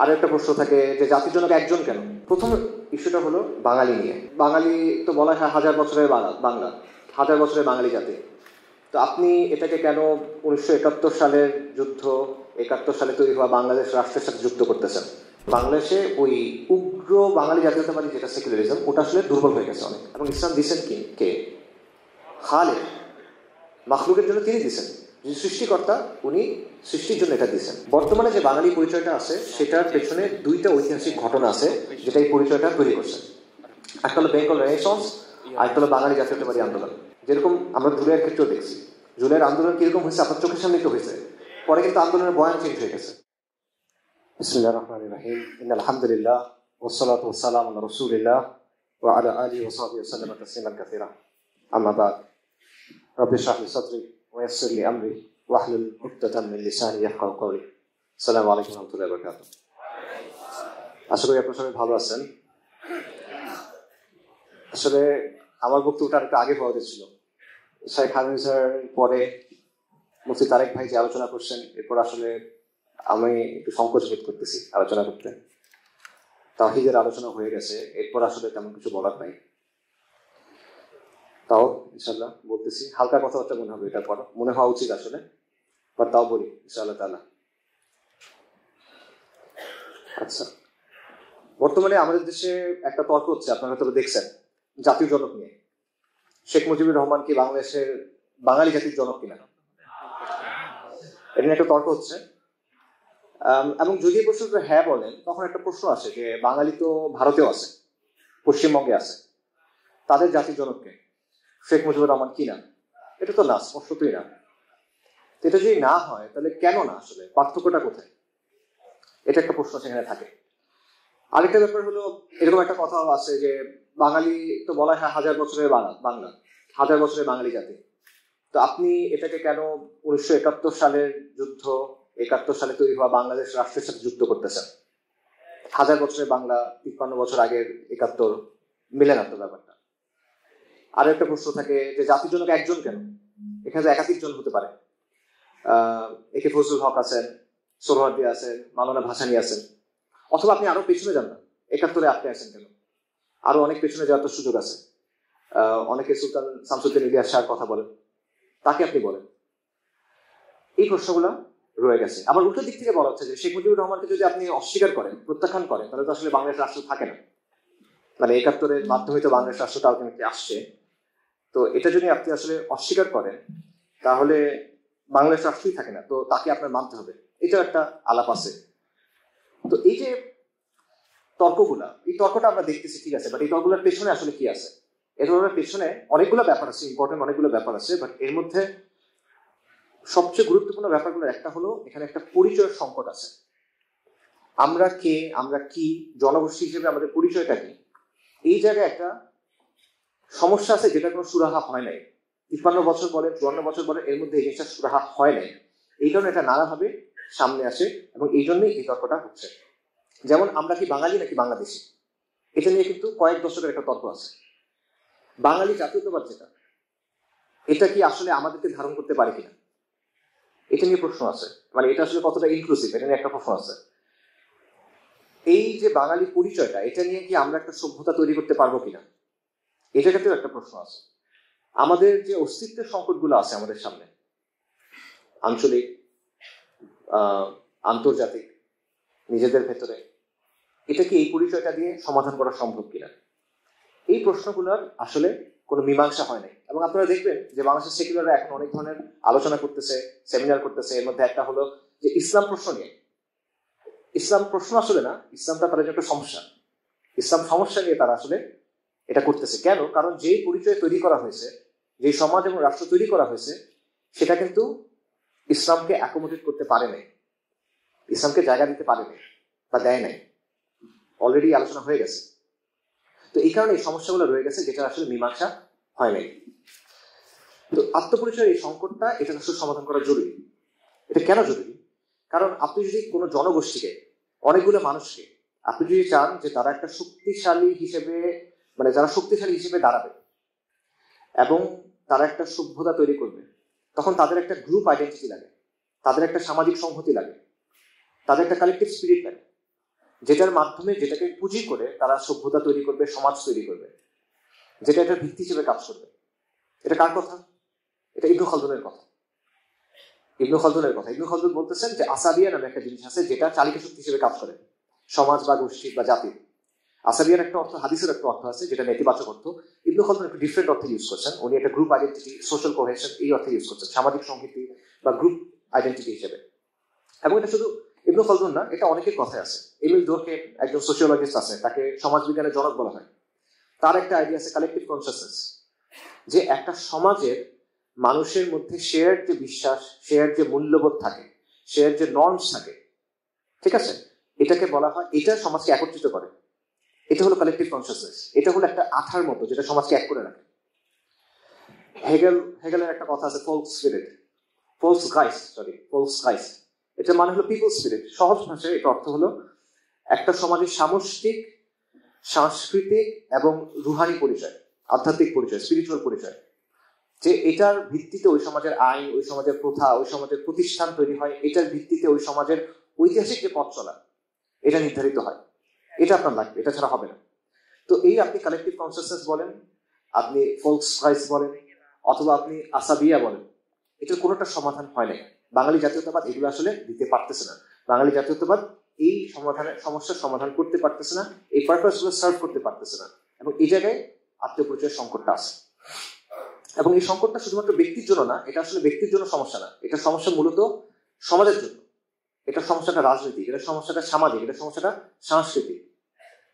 আর একটা প্রশ্ন থাকে যে জাতির জনক একজন কেন। প্রথম ইস্যুটা হলো বাঙালি নিয়ে। বাঙালি তো বলা হয় হাজার বছরের বাংলা, হাজার বছরের বাঙালি জাতি। তো আপনি এটাকে কেন 1971 সালের যুদ্ধ, 71 সালে তৈরি হওয়া বাংলাদেশ রাষ্ট্রের সাথে যুক্ত করতেছেন? বাংলাদেশে ওই উগ্র বাঙালি জাতীয়তাবাদী যেটা সেকুলারিজম, ওটা আসলে দুর্বল হয়ে গেছে অনেক। এবং ইসলাম দিচ্ছেন কে? খালেক, মাখলুকের জন্য তিনি দিচ্ছেন। যে সৃষ্টিকর্তা, উনি সৃষ্টির জন্য এটা দিচ্ছেন। বর্তমানে যে বাঙালি পরিচয়টা আছে সেটার পেছনে দুইটা ঐতিহাসিক ঘটনা আছে যেটা এই পরিচয়টা তৈরি করছে। একটা হলো বেঙ্গল রেনেসন্স, আর একটা হলো বাঙালি জাতীয়তাবাদী আন্দোলন। যেরকম আমরা জুলাইয়ের ক্ষেত্রেও দেখছি, জুলাইয়ের আন্দোলন কিরকম হয়েছে আপনার চোখের সামনে তো হয়েছে, পরে কিন্তু আন্দোলনের বয়ান চেঞ্জ হয়ে গেছে। বিসমিল্লাহির রহমানির রহিম, ইন্নাল হামদুলিল্লাহ ওয়াসসালাতু ওয়াসসালামু আলা রাসূলিল্লাহ ওয়া আলা আলিহি ওয়া সাহবিহি ওয়া সাল্লাম তাসলিমান কাসীরা। আম্মা বাদ, রব্বি ইশরাহ লি সাদরি ওয়া ইয়াসসির লি আমরি ওয়াহলুল উকদাতাম মিন লিসানি ইয়াফকাহু কওলি। আসসালামু আলাইকুম ওয়া রাহমাতুল্লাহি ওয়া বারাকাতুহু। আশা করি আপনারা সবাই ভালো আছেন। আসলে আমার বক্তব্যটা একটু আগে হওয়া ছিল। শাইখ হামিজার পরে মুফতি তারেক ভাই যে আলোচনা করছেন, এরপর আসলে আমি একটু সংকোচ বোধ করতেছি আলোচনা করতে। তাওহীদের আলোচনা হয়ে গেছে, এরপর আসলে তেমন কিছু বলার নাই। তাও ইনশাল্লাহ বলতেছি, হালকা কথাবার্তা মনে হবে, এটার পর মনে হওয়া উচিত আসলে, বা তাও বলি ইনশাআল্লাহ তাআলা। আচ্ছা, বর্তমানে আমাদের দেশে একটা তর্ক হচ্ছে, আপনারা হয়তো দেখছেন, জাতীয় জনক নিয়ে। শেখ মুজিবুর রহমান কি বাংলাদেশের বাঙালি জাতির জনক কিনা, এটা নিয়ে একটা তর্ক হচ্ছে। এবং যদি প্রশ্ন হ্যাঁ বলেন, তখন একটা প্রশ্ন আসে যে বাঙালি তো ভারতেও আছে, পশ্চিমবঙ্গে আছে, তাদের জাতির জনককে শেখ মুজিবুর রহমান কিনা? এটা তো না, স্পষ্টতই না। এটা যদি না হয় তাহলে কেন না, আসলে পার্থক্যটা কোথায়? এটা একটা প্রশ্ন সেখানে থাকে। আরেকটা ব্যাপার হলো, এরকম একটা কথা আছে যে বাঙালি তো বলা হয় হাজার বছরের বাংলা, হাজার বছরের বাঙালি জাতি। তো আপনি এটাকে কেন 1971 সালের যুদ্ধ, 71 সালে তৈরি হওয়া বাংলাদেশ রাষ্ট্রের সাথে যুক্ত করতেছেন? হাজার বছরের বাংলা, 53 বছর আগের 71 মিলে না তো ব্যাপারটা। আর একটা প্রশ্ন থাকে যে জাতির জনক একজন কেন? এখানে একাধিক জন হতে পারে। একে ফজলুল হক আছেন, সোহরাওয়ার্দী আছেন, মাওলানা ভাসানী আছেন, অথবা আপনি আরো পেছনে যান না, 71-এ আপনি আছেন কেন? আরো অনেক পেছনে যাওয়ার তো সুযোগ আছে। অনেকে সুলতান শামসুদ্দিন ইলিয়াস শাহর কথা বলেন, তাকে আপনি বলেন। এই প্রশ্নগুলো রয়ে গেছে। আবার উল্টো দিক থেকে বলা হচ্ছে যে শেখ মুজিবুর রহমানকে যদি আপনি অস্বীকার করেন, প্রত্যাখ্যান করেন, তাহলে তো আসলে বাংলাদেশ রাষ্ট্র থাকে না। মানে 71-এর মাধ্যমে তো বাংলাদেশ রাষ্ট্রটা আলটিমেটলি আসছে। তো এটা যদি আপনি আসলে অস্বীকার করেন, তাহলে বাংলাদেশ রাষ্ট্রই থাকে না, তো তাকে আপনার মানতে হবে। এটাও একটা আলাপ আছে। তো এই যে তর্কগুলা, এই তর্কটা আমরা দেখতেছি, ঠিক আছে, বাট এই তর্কগুলোর পেছনে আসলে কি আছে? এই ধরনের পেছনে অনেকগুলো ব্যাপার আছে, ইম্পর্টেন্ট অনেকগুলো ব্যাপার আছে, বাট এর মধ্যে সবচেয়ে গুরুত্বপূর্ণ ব্যাপারগুলো একটা হলো, এখানে একটা পরিচয়ের সংকট আছে। আমরা কে, আমরা কি, জনগোষ্ঠী হিসেবে আমাদের পরিচয়টা কি, এই জায়গায় একটা সমস্যা আছে, যেটা কোনো সুরাহা হয় নাই। 53 বছর পরে, 54 বছর পরে এর মধ্যে এই জিনিসটা সুরাহা হয় নাই। এই কারণে এটা নানাভাবে সামনে আসে, এবং এই জন্যই এই তর্কটা হচ্ছে। যেমন আমরা কি বাঙালি নাকি বাংলাদেশি, এটা নিয়ে কিন্তু কয়েক দশকের একটা তর্ক আছে। বাঙালি জাতীয়তাবাদ যেটা, এটা কি আসলে আমাদেরকে ধারণ করতে পারে কিনা, এটা নিয়ে প্রশ্ন আছে। মানে এটা আসলে কতটা ইনক্লুসিভ, এটা নিয়ে একটা প্রশ্ন আছে। এই যে বাঙালি পরিচয়টা, এটা নিয়ে কি আমরা একটা সভ্যতা তৈরি করতে পারবো কিনা, এটা ক্ষেত্রেও একটা প্রশ্ন আছে। আমাদের যে অস্তিত্বের সংকটগুলো আছে আমাদের সামনে, আঞ্চলিক, আন্তর্জাতিক, নিজেদের ভেতরে, এটা কি এই পরিচয়টা দিয়ে সমাধান করা সম্ভব কিনা, এই প্রশ্নগুলোর আসলে কোনো মীমাংসা হয় নাই। এবং আপনারা দেখবেন যে বাংলাদেশের সেকুলাররা এখন অনেক ধরনের আলোচনা করতেছে, সেমিনার করতেছে। এর মধ্যে একটা হলো যে ইসলাম প্রশ্ন নিয়ে। ইসলাম প্রশ্ন আসলে না, ইসলামটা তাদের একটা সমস্যা। ইসলাম সমস্যা নিয়ে তারা আসলে এটা করতেছে। কেন? কারণ যেই পরিচয় তৈরি করা হয়েছে, যে সমাজ এবং রাষ্ট্র তৈরি করা হয়েছে, সেটা কিন্তু ইসলামকে অ্যাকোমোডেট করতে পারে নাই, ইসলামকে জায়গা দিতে পারে নাই বা দেয় নাই। অলরেডি আলোচনা হয়ে গেছে। তো এই কারণে এই সমস্যাগুলো রয়ে গেছে, যেটা আসলে মীমাংসা হয় নাই। তো আত্মপরিচয়ের এই সংকটটা, এটা আসলে সমাধান করা জরুরি। এটা কেন জরুরি? কারণ আপনি যদি কোনো জনগোষ্ঠীকে, অনেকগুলো মানুষকে আপনি যদি চান যে তারা একটা শক্তিশালী হিসেবে, মানে যারা শক্তিশালী হিসেবে দাঁড়াবে এবং তারা একটা সভ্যতা তৈরি করবে, তখন তাদের একটা গ্রুপ আইডেন্টিটি লাগে, তাদের একটা সামাজিক সংহতি লাগে, তাদের একটা কালেকটিভ স্পিরিট লাগে। যেটার মাধ্যমে যেটাকে পুঁজি করে তারা সভ্যতা তৈরি করবে, সমাজ তৈরি করবে, যেটা এটার ভিত্তি হিসেবে কাজ করবে। এটা কার কথা? এটা ইবনে খালদুনের কথা। ইবনে খালদুন বলতেছেন যে আসাবিয়া নামে একটা জিনিস আছে যেটা চালিকা শক্তি হিসেবে কাজ করে সমাজ বা গোষ্ঠী বা জাতির। আসাবিয়ার একটা অর্থ, হাদিসের একটা অর্থ আছে যেটা নেতিবাচক অর্থ। ইবনে খালদুন একটু ডিফারেন্ট অর্থে ইউজ করছেন। উনি একটা গ্রুপ আইডেন্টিটি, সোশ্যাল কোহেশন এই অর্থে ইউজ করছেন, সামাজিক সংহতি বা গ্রুপ আইডেন্টিটি হিসেবে। এবং এটা শুধু ইবনে খালদুন না, এটা অনেকের কথায় আছে। এমিল ডোরকে একজন সোশিওলজিস্ট আছে, তাকে সমাজবিজ্ঞানের জনক বলা হয়। তার একটা আইডিয়া আছে কালেকটিভ কনসিয়াসনেস, যে একটা সমাজের মানুষের মধ্যে শেয়ার যে বিশ্বাস, শেয়ার যে মূল্যবোধ থাকে, শেয়ার যে নর্মস থাকে, ঠিক আছে, এটাকে বলা হয়, এটা সমাজকে একত্রিত করে। এটা হলো কালেকটিভ কনসিয়াসনেস। এটা হলো একটা আঠার মতো যেটা সমাজকে এক করে রাখে। হেগেলের একটা কথা আছে ফোলস গাইস্ট। এটা মানে হলো পিপল স্পিরিট। সহজ ভাষায় এটা অর্থ হলো একটা সমাজের সামষ্টিক, সাংস্কৃতিক এবং রুহানি পরিচয়, আধ্যাত্মিক পরিচয়, স্পিরিচুয়াল পরিচয়, যে এটার ভিত্তিতে ওই সমাজের আইন, ওই সমাজের প্রথা, ওই সমাজের প্রতিষ্ঠান তৈরি হয়। এটার ভিত্তিতে ওই সমাজের ঐতিহাসিক যে পথ চলা, এটা নির্ধারিত হয়। এটা আপনার লাগবে, এটা ছাড়া হবে না। তো এই আপনি কালেকটিভ কনসিয়াসনেস বলেন, আপনি ফোলকসগাইস্ট বলেন, অথবা আপনি আসাবিয়া বলেন, এটার কোনোটা সমাধান হয় নাই। বাঙালি জাতীয়তাবাদ এগুলো আসলে দিতে পারতেছে না। বাঙালি জাতীয়তাবাদ এই সমস্যার সমাধান করতে পারতেছে না, এই পারপাসগুলো সার্ভ করতে পারতেছে না। এবং এই জায়গায় আত্মপরিচয়ের সংকটটা আছে। এবং এই সংকটটা শুধুমাত্র ব্যক্তির জন্য না, এটা আসলে ব্যক্তির জন্য সমস্যা না, এটা সমস্যা মূলত সমাজের জন্য। এটা সমস্যাটা রাজনৈতিক, এটা সমস্যাটা সামাজিক, এটা সমস্যাটা সাংস্কৃতিক,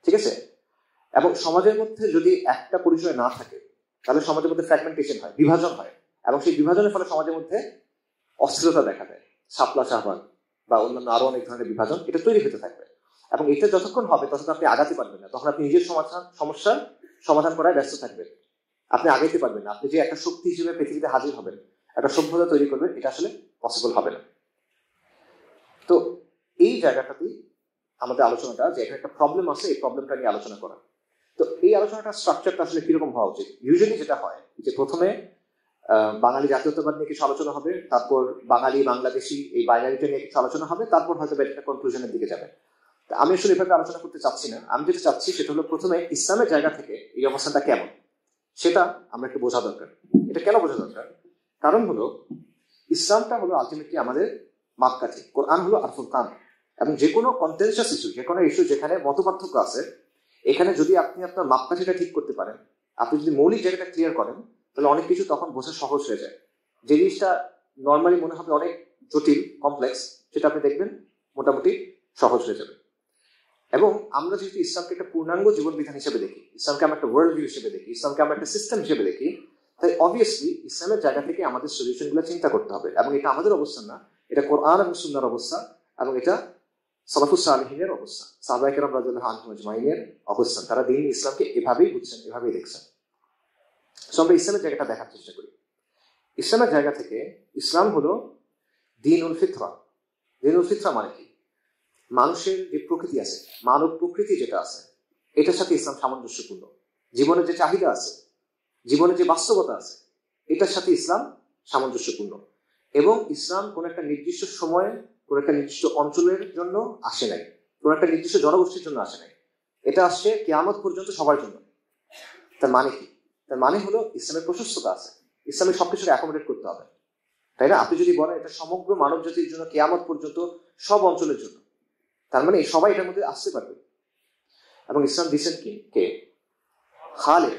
ঠিক আছে। এবং সমাজের মধ্যে যদি একটা পরিচয় না থাকে, তাহলে সমাজের মধ্যে ফ্র্যাগমেন্টেশন হয়, বিভাজন হয়। এবং সেই বিভাজনের ফলে সমাজের মধ্যে অস্থিরতা দেখা দেয়, শাপলা শাহবাগ বা অন্যান্য আরো অনেক ধরনের বিভাজন এটা তৈরি হতে থাকবে। এবং এটা যতক্ষণ হবে ততক্ষণ আপনি আগাতে পারবেন না, তখন আপনি নিজের সমস্যার সমাধান করায় ব্যস্ত থাকবেন, আপনি আগাইতে পারবেন না। আপনি যে একটা শক্তি হিসেবে পৃথিবীতে হাজির হবেন, একটা সভ্যতা তৈরি করবেন, এটা আসলে পসিবল হবে না। তো এই জায়গাটাতেই আমাদের আলোচনাটা, যে এখানে একটা প্রবলেম আছে, এই প্রবলেমটা নিয়ে আলোচনা করা। তো এই আলোচনাটা স্ট্রাকচারটা আসলে কিরকম হওয়া উচিত? ইউজুয়ালি যেটা হয় যে প্রথমে বাঙালি জাতীয়তাবাদ নিয়ে কিছু আলোচনা হবে, তারপর বাঙালি বাংলাদেশি এই বাইনারিটা নিয়ে কিছু আলোচনা হবে, তারপর হয়তো একটা কনক্লুশনের দিকে যাবে। আমি আসলে এভাবে আলোচনা করতে চাচ্ছি না। আমি যেটা চাচ্ছি সেটা হলো প্রথমে ইসলামের জায়গা থেকে এই অবস্থানটা কেমন সেটা আমরা একটু বোঝা দরকার। এটা কেন বোঝা দরকার? কারণ হলো ইসলামটা হলো আলটিমেটলি আমাদের মাপকাঠি, কোরআন হলো আর ফুরকান। এবং যে কোনো কন্টেনশাস ইস্যু, যে কোনো ইস্যু যেখানে মতপার্থক্য আছে, এখানে যদি আপনি আপনার মাপকাঠিটা ঠিক করতে পারেন, আপনি যদি মৌলিক জায়গাটা ক্লিয়ার করেন, তাহলে অনেক কিছু তখন বোঝা সহজ হয়ে যায়। যে জিনিসটা নর্মালি মনে হবে অনেক জটিল, কমপ্লেক্স, সেটা আপনি দেখবেন মোটামুটি সহজ হয়ে যাবে। এবং আমরা যেহেতু ইসলামকে একটা পূর্ণাঙ্গ জীবন বিধান হিসেবে দেখি, ইসলামকে আমরা একটা ওয়ার্ল্ড ভিউ হিসেবে দেখি, ইসলামকে আমরা একটা সিস্টেম হিসেবে দেখি, তাই অবভিয়াসলি ইসলামের জায়গা থেকে আমাদের সলিউশন গুলো চিন্তা করতে হবে। এবং এটা আমাদের অবস্থান না, এটা কোরআন এবং সুন্নাহর অবস্থা, এবং এটা সালাফুস সালেহিনের অবস্থা, সাহাবায়ে কেরাম রাদিয়াল্লাহু আনহুম আজমাইনের অবস্থান। তারা দ্বীন ইসলামকে এভাবেই বুঝছেন, এভাবেই দেখছেন। সো আমরা ইসলামের জায়গাটা দেখার চেষ্টা করি। ইসলামের জায়গা থেকে ইসলাম হলো দীনুল ফিতরা। দীনুল ফিতরা মানে কি? মানুষের যে প্রকৃতি আছে, মানব প্রকৃতি যেটা আছে, এটার সাথে ইসলাম সামঞ্জস্যপূর্ণ। জীবনের যে চাহিদা আছে, জীবনের যে বাস্তবতা আছে, এটার সাথে ইসলাম সামঞ্জস্যপূর্ণ। এবং ইসলাম কোন একটা নির্দিষ্ট সময়ে, কোন একটা নির্দিষ্ট অঞ্চলের জন্য আসে নাই, কোন একটা নির্দিষ্ট জনগোষ্ঠীর জন্য আসে নাই, এটা আসছে কিয়ামত পর্যন্ত সবার জন্য। তার মানে কি? তার মানে হলো ইসলামের প্রশস্ততা আছে, ইসলামের সবকিছুকে অ্যাকোমোডেট করতে হবে, তাই না? আপনি যদি বলেন এটা সমগ্র মানব জাতির জন্য, কিয়ামত পর্যন্ত সব অঞ্চলের জন্য, তার মানে সবাই এটার মধ্যে আসতে পারবে। এবং ইসলাম দিচ্ছেন কে? খালেক,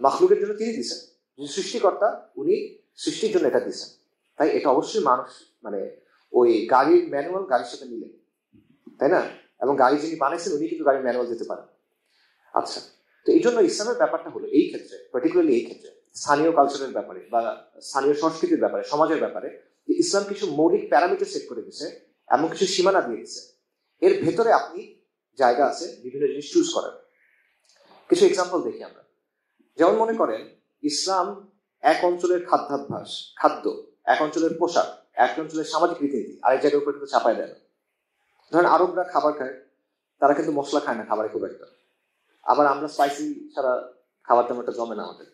মাখলুকের জন্য তিনি দিচ্ছেন, যিনি সৃষ্টিকর্তা, উনি সৃষ্টির জন্য এটা দিচ্ছেন। তাই এটা অবশ্যই মানুষ, মানে ওই গাড়ির ম্যানুয়াল গাড়ির সাথে মিলে, তাই না? এবং গাড়ি যিনি বানাইছেন উনি কিন্তু গাড়ির ম্যানুয়াল দিতে পারেন। আচ্ছা, তো এই জন্য ইসলামের ব্যাপারটা হলো এই ক্ষেত্রে, পার্টিকুলারলি এই ক্ষেত্রে স্থানীয় কালচারের ব্যাপারে বা স্থানীয় সংস্কৃতির ব্যাপারে, সমাজের ব্যাপারে, যে ইসলাম কিছু মৌলিক প্যারামিটার সেট করে দিচ্ছে, এমন কিছু সীমানা দিয়ে দিচ্ছে। এর ভেতরে আপনি জায়গা আছে বিভিন্ন জিনিস চুজ করার। কিছু এক্সাম্পল দেখি আমরা। যেমন মনে করেন ইসলাম এক অঞ্চলের খাদ্যাভ্যাস, খাদ্য, এক অঞ্চলের পোশাক, এক অঞ্চলের সামাজিক রীতিনীতি আরেক জায়গার উপর কিন্তু চাপায় দেয় না। ধরেন আরবরা খাবার খায়, তারা কিন্তু মশলা খায় না খাবারে খুব একটা। আবার আমরা স্পাইসি ছাড়া খাবার তেমন একটা জমে না আমাদের।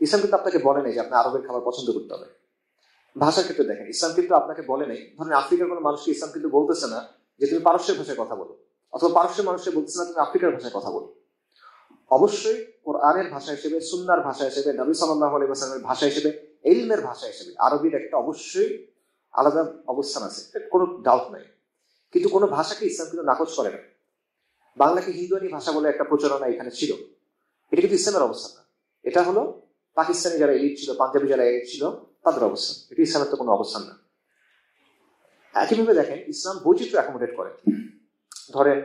ইসলাম কিন্তু আপনাকে বলে নেই যে আপনি আরবের খাবার পছন্দ করতে হবে। ভাষার ক্ষেত্রে দেখেন, ইসলাম কিন্তু আপনাকে বলে নেই, ধরেন আফ্রিকার কোনো মানুষকে ইসলাম কিন্তু বলতেছে না যে তুমি পারস্যের ভাষায় কথা বলো অথবা পারস্যের মানুষের বলতেছে না তুমি আফ্রিকার ভাষায় কথা বলো। অবশ্যই কোরআনের ভাষা হিসেবে, সুন্নাহর ভাষা হিসেবে, নবী সাল্লাল্লাহু আলাইহি ওয়াসাল্লামের ভাষা হিসেবে, ইলমের ভাষা হিসেবে আরবির একটা অবশ্যই আলাদা অবস্থান আছে, কোনো ডাউট নাই। কিন্তু কোনো ভাষাকে ইসলাম কিন্তু নাকচ করে না। বাংলাকে হিন্দুয়ানি ভাষা বলে একটা প্রচারণা এখানে ছিল, এটা কিন্তু ইসলামের অবস্থান না। এটা হলো পাকিস্তানি যারা এলিট ছিল, পাঞ্জাবি যারা এলিট ছিল তাদের অবস্থান, এটা ইসলামের তো কোনো অবস্থান না। একইভাবে দেখেন ইসলাম বৈচিত্র্য অ্যাকোমোডেট করে। ধরেন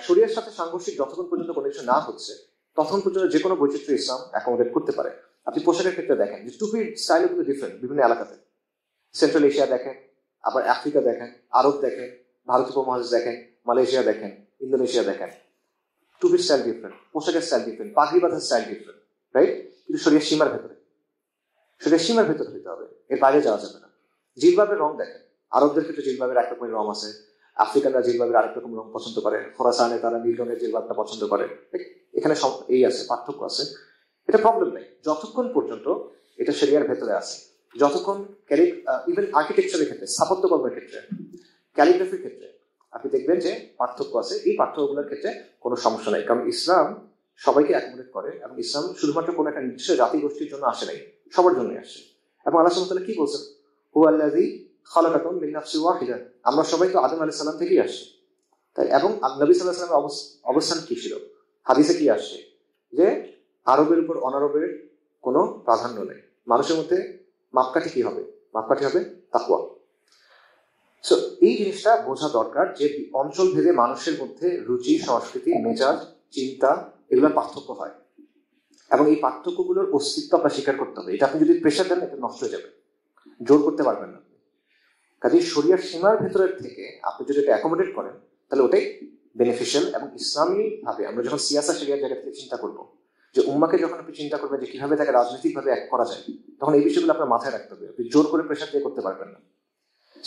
শরীয়তের সাথে সাংঘর্ষিক যতক্ষণ পর্যন্ত কোনো কিছু না হচ্ছে ততক্ষণ পর্যন্ত যে কোনো বৈচিত্র্য ইসলাম অ্যাকোমোডেট করতে পারে। আপনি পোশাকের ক্ষেত্রে দেখেন যে টুপির স্টাইলও কিন্তু ডিফারেন্ট বিভিন্ন এলাকাতে। সেন্ট্রাল এশিয়া দেখেন, আবার আফ্রিকা দেখেন, আরব দেখেন, ভারত উপমহাদেশ দেখেন, মালয়েশিয়া দেখেন, ইন্দোনেশিয়া দেখেন, টুপির স্টাইল ডিফারেন্ট, পোশাকের স্টাইল ডিফারেন্ট, পাগড়ি বাঁধার স্টাইল ডিফারেন্ট, রাইট? কিন্তু শরীয়তের সীমার ভেতরে, শরীয়তের সীমার ভেতরে হইতে হবে, এর বাইরে যাওয়া যাবে না। জিলবাবের রং দেখেন, আরবদের ক্ষেত্রে জিলবাবের এক রকমের রং আছে, আফ্রিকানরা জিলবাবের আরেক রকম রং পছন্দ করে, খোরাসানে তারা নীল রঙের জিলবাবটা পছন্দ করে। এখানে সব এই আছে, পার্থক্য আছে, এটা প্রবলেম নেই যতক্ষণ পর্যন্ত এটা শরিয়ার ভেতরে আছে। যতক্ষণ ইভেন আর্কিটেকচারের ক্ষেত্রে, স্থাপত্যকর্মের ক্ষেত্রে, ক্যালিগ্রাফির ক্ষেত্রে আপনি দেখবেন যে পার্থক্য আছে। এই পার্থক্যগুলোর ক্ষেত্রে কোনো সমস্যা নাই, কারণ ইসলাম সবাইকে অ্যাকোমোডেট করে এবং ইসলাম শুধুমাত্র কোনো একটা নির্দিষ্ট জাতি গোষ্ঠীর জন্য আসে নাই, সবার জন্যই আসে। এবং আল্লাহ সুবহানাহু ওয়া তাআলা কি বলছেন, হুয়াল্লাযী খালাকাকুম মিন নাফসিন ওয়াহিদা, আমরা সবাই তো আদম আলাইহিস সালাম থেকেই আসি, তাই। এবং নবী সাল্লাল্লাহু আলাইহি ওয়াসাল্লামের অবস্থান কি ছিল, হাদিসে কি আসছে যে আরবের উপর অনারবের কোনো প্রাধান্য নেই, মানুষের মধ্যে মাপকাঠি কি হবে, মাপকাঠি হবে তাকওয়া। সো এই জিনিসটা বোঝা দরকার যে অঞ্চল ভেদে মানুষের মধ্যে রুচি, সংস্কৃতি, মেজাজ, চিন্তা এগুলোর পার্থক্য হয় এবং এই পার্থক্যগুলোর অস্তিত্ব আপনার স্বীকার করতে হবে। এটা আপনি যদি প্রেশার দেন এটা নষ্ট হয়ে যাবে, জোর করতে পারবেন না। কাজে শরিয়ার সীমার ভেতরের থেকে আপনি যদি এটা অ্যাকোমোডেট করেন তাহলে ওটাই বেনিফিশিয়াল। এবং ইসলামী ভাবে আমরা যখন সিয়াসা শরিয়ার জায়গা থেকে চিন্তা করবো, যে উম্মাকে যখন আপনি চিন্তা করবেন যে কিভাবে তাকে রাজনৈতিকভাবে এক করা যায়, তখন এই বিষয়গুলো আপনার মাথায় রাখতে হবে, আপনি জোর করে প্রেশার দিয়ে করতে পারবেন না।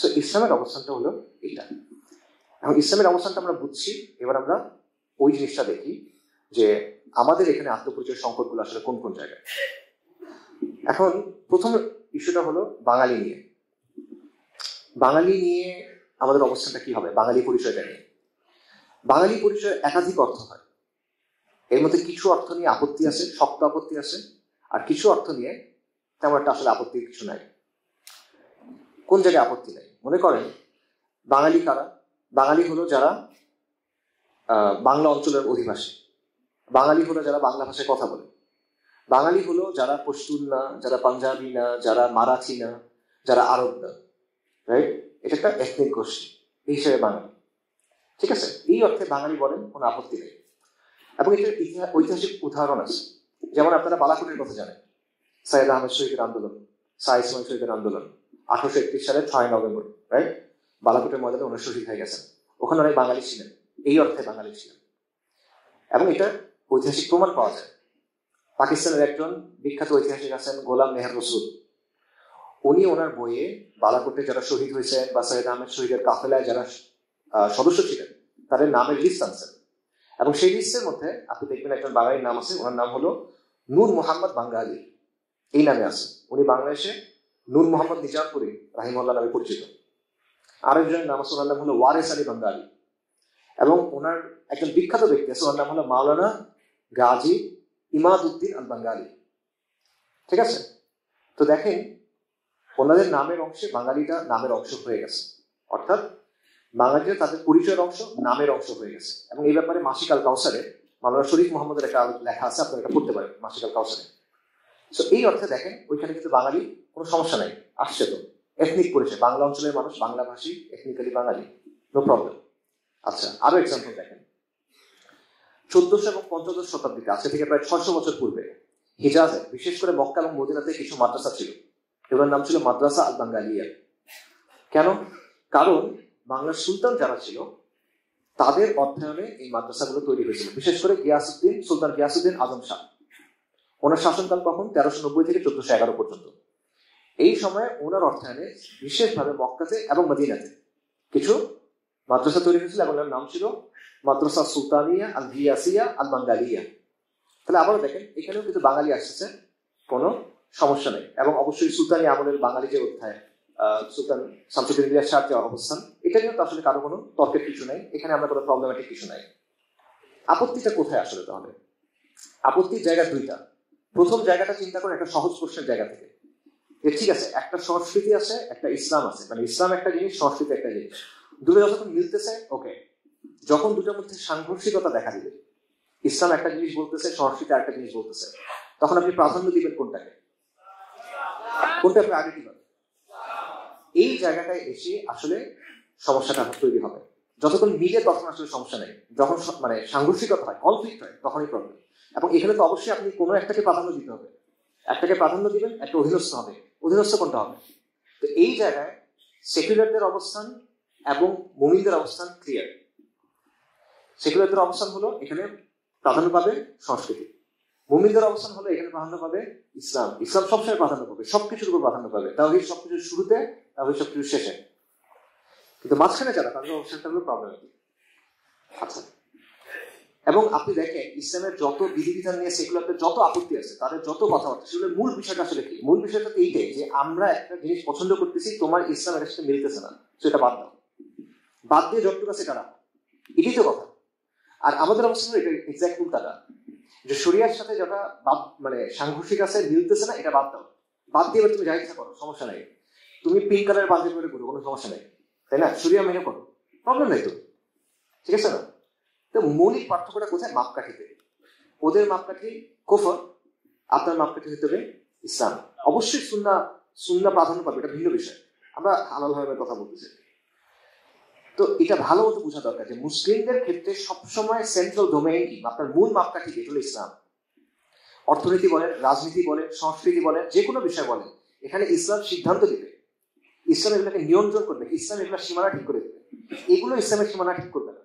সো ইসলামের অবস্থানটা হলো এটা। এখন ইসলামের অবস্থানটা আমরা বুঝছি, এবার আমরা ওই জিনিসটা দেখি যে আমাদের এখানে আত্মপরিচয় সংকটগুলো আসলে কোন কোন জায়গায়। এখন প্রথম ইস্যুটা হলো বাঙালি নিয়ে। বাঙালি নিয়ে আমাদের অবস্থানটা কি হবে, বাঙালি পরিচয়টা নিয়ে। বাঙালি পরিচয় একাধিক অর্থ হয়, এর মধ্যে কিছু অর্থ নিয়ে আপত্তি আছে, শক্ত আপত্তি আছে, আর কিছু অর্থ নিয়ে তেমন একটা আসলে আপত্তির কিছু নাই। কোন জায়গায় আপত্তি নাই? মনে করেন বাঙালি কারা? বাঙালি হলো যারা বাংলা অঞ্চলের অধিবাসী, বাঙালি হলো যারা বাংলা ভাষায় কথা বলে, বাঙালি হলো যারা পশতুন না, যারা পাঞ্জাবি না, যারা মারাঠি না, যারা আরব না, রাইট? এটা একটা এথনিক গোষ্ঠী, এই হিসেবে বাঙালি, ঠিক আছে? এই অর্থে বাঙালি বলেন, কোনো আপত্তি নেই। এবং এটার ঐতিহাসিক উদাহরণ আছে, যেমন আপনারা বালাকোটের কথা জানেন, সৈয়দ আহমেদ শহীদের আন্দোলন, শাহ ইসমাইল শহীদের আন্দোলন 1831 সালের 6 নভেম্বর, রাইট? বালাকোটের ময়দানে ওনার শহীদ হয়ে গেছেন, ওখানে অনেক বাঙালি ছিলেন, এই অর্থে বাঙালি ছিলেন। এবং এটা ঐতিহাসিক প্রমাণ পাওয়া যায়। পাকিস্তানের একজন বিখ্যাত ঐতিহাসিক আছেন গোলাম মেহের রসুল, উনি ওনার বইয়ে বালাকোটে যারা শহীদ হয়েছেন বা সৈয়দ আহমেদ শহীদের কাফেলায় যারা সদস্য ছিলেন তাদের নামের লিস্ট আনছেন, এবং সেই লিস্টের মধ্যে আপনি দেখবেন একজন বাঙালির নাম আছে, ওনার নাম হলো নূর মোহাম্মদ বাঙ্গালী, এই নামে আছে। উনি বাংলাদেশে নূর মোহাম্মদ নিজামপুরি রাহিমাহুল্লাহ নামে পরিচিত। আরেকজনের নাম আছে, ওনার নাম হলো ওয়ারেস আলী বাঙ্গালী। এবং ওনার একজন বিখ্যাত ব্যক্তি আছে, ওনার নাম হলো মাওলানা গাজী ইমাদউদ্দিন আল বাঙ্গালী, ঠিক আছে? তো দেখেন ওনাদের নামের অংশে বাঙালিটা নামের অংশ হয়ে গেছে, অর্থাৎ বাঙালিরা তাদের পরিচয়ের অংশ, নামের অংশ হয়ে গেছে। এবং এই ব্যাপারে মাসিক আল কাউসারে মাওলানা শরীফ মোহাম্মদের একটা লেখা আছে, আপনারা এটা পড়তে পারেন মাসিক আল কাউসারে। সো এই অর্থে দেখেন ওইখানে কিন্তু বাঙালি কোনো সমস্যা নাই, আসছে তো এথনিক পরিচয়, বাংলা অঞ্চলের মানুষ, বাংলা ভাষী, এথনিক্যালি বাঙালি, নো প্রবলেম। আচ্ছা, আরো এক্সাম্পল দেখেন, 1400 এবং 15 শতাব্দীতে, আজকে থেকে প্রায় 600 বছর পূর্বে হিজাজে, বিশেষ করে মক্কা এবং মদিনাতে কিছু মাদ্রাসা ছিল, এগুলোর নাম ছিল মাদ্রাসা আল বাঙ্গালিয়া। কেন? কারণ বাংলার সুলতান যারা ছিল তাদের অধ্যয়নে এই মাদ্রাসাগুলো তৈরি হয়েছিল, বিশেষ করে গিয়াসউদ্দিন, সুলতান গিয়াসউদ্দিন আজম শাহ। ওনার শাসনকাল কখন? 1390 থেকে 1411 পর্যন্ত। এই সময়ে ওনার অর্থায়নে বিশেষভাবে মক্কাতে এবং মদিনাতে কিছু মাদ্রাসা তৈরি হয়েছিল, এবং ওনার নাম ছিল মাদ্রাসা সুলতানিয়া আল গিয়াসিয়া আল বাঙ্গালিয়া। তাহলে আবারও দেখেন এখানেও কিন্তু বাঙালি আসছে, কোনো সমস্যা নেই। এবং অবশ্যই সুলতানি আমলের বাঙালি যে অধ্যায় সুলতান শামসুদ্দিন ইলিয়াস শাহর যে অবস্থান, এটা নিয়ে তো আসলে কারো কোনো তর্কের কিছু নাই, এখানে আমরা কোনো প্রবলেমেটিক কিছু নাই। আপত্তিটা কোথায় আসলে তাহলে? আপত্তির জায়গা দুইটা। প্রথম জায়গাটা চিন্তা করে একটা সহজ প্রশ্নের জায়গা থেকে, যে ঠিক আছে একটা সংস্কৃতি আছে, একটা ইসলাম আছে, মানে ইসলাম একটা জিনিস, সংস্কৃতি একটা জিনিস, দুটো যখন মিলতেছে ওকে। যখন দুটোর মধ্যে সাংঘর্ষিকতা দেখা দিবে, ইসলাম একটা জিনিস বলতেছে, সংস্কৃতি একটা জিনিস বলতেছে, তখন আপনি প্রাধান্য দিবেন কোনটাকে? কোনটা আপনি আগে দিবেন? এই জায়গাটায় এসে আসলে সমস্যাটা তৈরি হবে। যতক্ষণ মিলে তখন আসলে সমস্যা নেই, যখন মানে সাংঘর্ষিকতা হয়, কনফ্লিক্ট হয়, তখনই প্রবলেম। এবং এখানে তো অবশ্যই আপনি কোনো একটাকে প্রাধান্য দিতে হবে, একটাকে প্রাধান্য দিবেন, একটা অধীনস্থ হবে। অধীনস্থ কোনটা হবে? তো এই জায়গায় সেকুলারদের অবস্থান এবং মুমিনদের অবস্থান ক্লিয়ার। সেকুলারদের অবস্থান হলো এখানে প্রাধান্য পাবে সংস্কৃতি, মুমিনদের অবস্থান হলো এখানে প্রাধান্য পাবে ইসলাম। ইসলাম সবসময় প্রাধান্য পাবে, সবকিছুর উপর প্রাধান্য পাবে, তাওহীদ সবকিছুর শুরুতে, তাওহীদ সবকিছুর শেষে। কিন্তু মাঝখানে যারা, তাদের অবস্থানটা হলো প্রবলেম। আচ্ছা, এবং আপনি দেখেন ইসলামের যত বিধিবিধান নিয়ে সেকুলারদের যত আপত্তি আছে, তাদের যত কথাবার্তা, সেগুলো মূল বিষয়টা আসলে কি? মূল বিষয়টা তো এইটাই যে আমরা একটা জিনিস পছন্দ করতেছি, তোমার ইসলাম এটার সাথে মিলতেছে না, সেটা বাদ দাও, বাদ দিয়ে যতটুকু আছে এটা, এটাই তো কথা। আর আমাদের অবস্থা হলো এটা এক্সাক্ট উল্টাটা, যে শরিয়ার সাথে যেটা মানে সাংঘর্ষিক আছে, মিলতেছে না, এটা বাদ দাও, বাদ দিয়ে এবার তুমি যা ইচ্ছা করো, সমস্যা নাই। তুমি পিঙ্ক কালার পাঞ্জাবি করে করো, কোনো সমস্যা নেই, তাই না? শরিয়া মেনে করো, প্রবলেম নাই তো, ঠিক আছে না? তো মৌলিক পার্থক্যটা কোথায়? মাপকাঠিতে। ওদের মাপকাঠি কুফর, আপনার মাপকাঠি হতে হবে ইসলাম। অবশ্যই সুন্নাহ প্রাধান্য পাবে, এটা ভিন্ন বিষয়, আমরা হালাল ভাবে কথা বলতেছি। তো এটা ভালো মতো বোঝা দরকার যে মুসলিমদের ক্ষেত্রে সবসময় সেন্ট্রাল ডোমেইন কি, আপনার মূল মাপকাঠি কি, এটা হলো ইসলাম। অর্থনীতি বলেন, রাজনীতি বলেন, সংস্কৃতি বলেন, যে কোনো বিষয় বলেন, এখানে ইসলাম সিদ্ধান্ত দেবে, ইসলাম এগুলোকে নিয়ন্ত্রণ করবে, ইসলাম এগুলোর সীমানা ঠিক করে দেবে, এগুলো ইসলামের সীমানা ঠিক করবে না।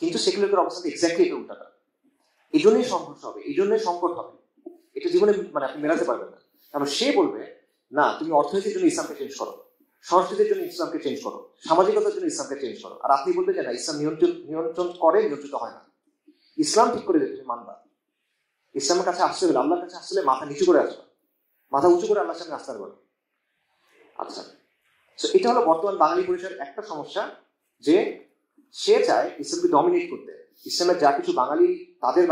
কিন্তু সেকুলারদের অবস্থা এক্স্যাক্টলি এটা উল্টাটা। এই জন্যই সংঘর্ষ হবে, এই জন্যই সংকট হবে, এটা জীবনে মানে আপনি মেলাতে পারবেন না। কারণ সে বলবে না, তুমি অর্থনীতির জন্য ইসলামকে চেঞ্জ করো, সংস্কৃতির জন্য ইসলামকে চেঞ্জ করো, সামাজিকতার জন্য ইসলামকে চেঞ্জ করো। আর আপনি বলবেন যে না, ইসলাম নিয়ন্ত্রণ করে, নিয়ন্ত্রিত হয় না, ইসলাম ঠিক করে দেবে, তুমি মানবা। ইসলামের কাছে আসতে হলে, আল্লাহর কাছে আসলে মাথা নিচু করে আসবে, মাথা উঁচু করে আল্লাহর সামনে আসতে পারবে। আচ্ছা, এটা হলো বর্তমান বাঙালি পরিচয়ের একটা সমস্যা, যে সে চায় ইসলামকে ডমিনেট করতে, ইসলামের যা কিছু বাঙালি, তাদের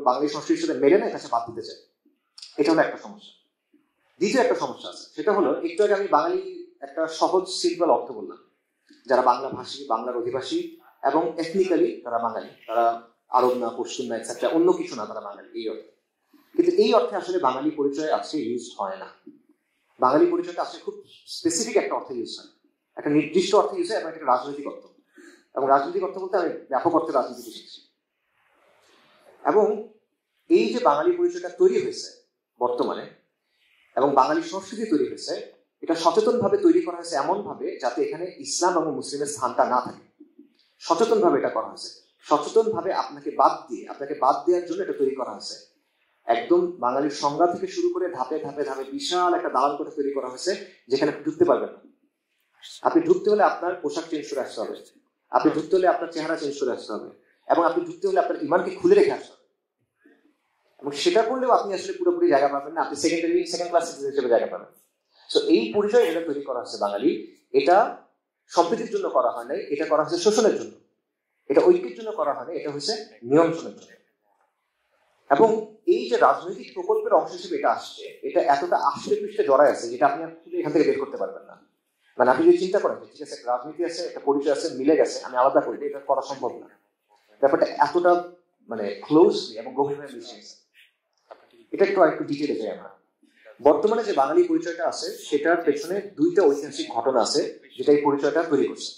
বাঙালি সংস্কৃতির সাথে মেলে না, এটা বাদ দিতে চায়। এটা হলো একটা সমস্যা। দ্বিতীয় একটা সমস্যা আছে, সেটা হলো একটু আগে আমি বাঙালি একটা সহজ সিম্পল অর্থ বললাম, যারা বাংলা ভাষী, বাংলার অধিবাসী এবং এথনিক্যালি তারা বাঙালি, তারা আরব না, পশ্চিম না, এটসেট্রা, অন্য কিছু না, তারা বাঙালি, এই অর্থে। কিন্তু এই অর্থে আসলে বাঙালি পরিচয় আজকে ইউজ হয় না। বাঙালি পরিচয়টা আসলে খুব স্পেসিফিক একটা অর্থে ইউজ হয়, একটা নির্দিষ্ট অর্থে ইউজ হয়, এবং একটা রাজনৈতিক অর্থ। এবং রাজনৈতিক অর্থ বলতে আমি ব্যাপক অর্থে রাজনীতি শিখছি। এবং এই যে বাঙালি পরিচয়টা তৈরি হয়েছে বর্তমানে, এবং বাঙালি সংস্কৃতি তৈরি হয়েছে, এটা সচেতন ভাবে তৈরি করা হয়েছে, এমন ভাবে যাতে এখানে ইসলাম এবং মুসলিমের স্থানটা না থাকে। সচেতন ভাবে এটা করা হয়েছে, সচেতন ভাবে আপনাকে বাদ দেওয়ার জন্য এটা তৈরি করা হয়েছে। একদম বাঙালির সংজ্ঞা থেকে শুরু করে ধাপে ধাপে ধাপে বিশাল একটা দালান কোঠা তৈরি করা হয়েছে, যেখানে আপনি ঢুকতে পারবেন না। আপনি ঢুকতে হলে আপনার পোশাক চেঞ্জ করে আসতে হবে, আপনি ঢুকতে হলে আপনার চেহারা চেঞ্জ করে আসতে হবে, এবং আপনি ঢুকতে হলে আপনার ইমানকে খুলে রেখে আসতে হবে। এবং সেটা করলেও আপনি আসলে পুরোপুরি জায়গা পাবেন না, আপনি সেকেন্ড ক্লাস সিটিজেন হিসেবে জায়গা পাবেন। সো এই পরিচয় এটা তৈরি করা হচ্ছে বাঙালি, এটা সম্প্রীতির জন্য করা হয় নাই, এটা করা হচ্ছে শোষণের জন্য, এটা ঐক্যের জন্য করা হয় না, এটা হচ্ছে নিয়ন্ত্রণের জন্য। এবং এই যে রাজনৈতিক প্রকল্পের অংশ হিসেবে এটা আসছে, এটা এতটা আষ্টে পৃষ্ঠে জড়ায় আছে, যেটা আপনি এখান থেকে বের করতে পারবেন না। মানে আপনি যদি চিন্তা করেন ঠিক আছে, রাজনীতি আছে, একটা পরিচয় আছে, মিলে গেছে, আমি আলাদা করি, এটা করা সম্ভব না। ব্যাপারটা এতটা মানে ক্লোজলি এবং গভীরভাবে মিশে গেছে। এটা একটু আরেকটু ডিটেইলে যাই আমরা। বর্তমানে যে বাঙালি পরিচয়টা আছে, সেটার পেছনে দুইটা ঐতিহাসিক ঘটনা আছে, যেটা এই পরিচয়টা তৈরি করছে।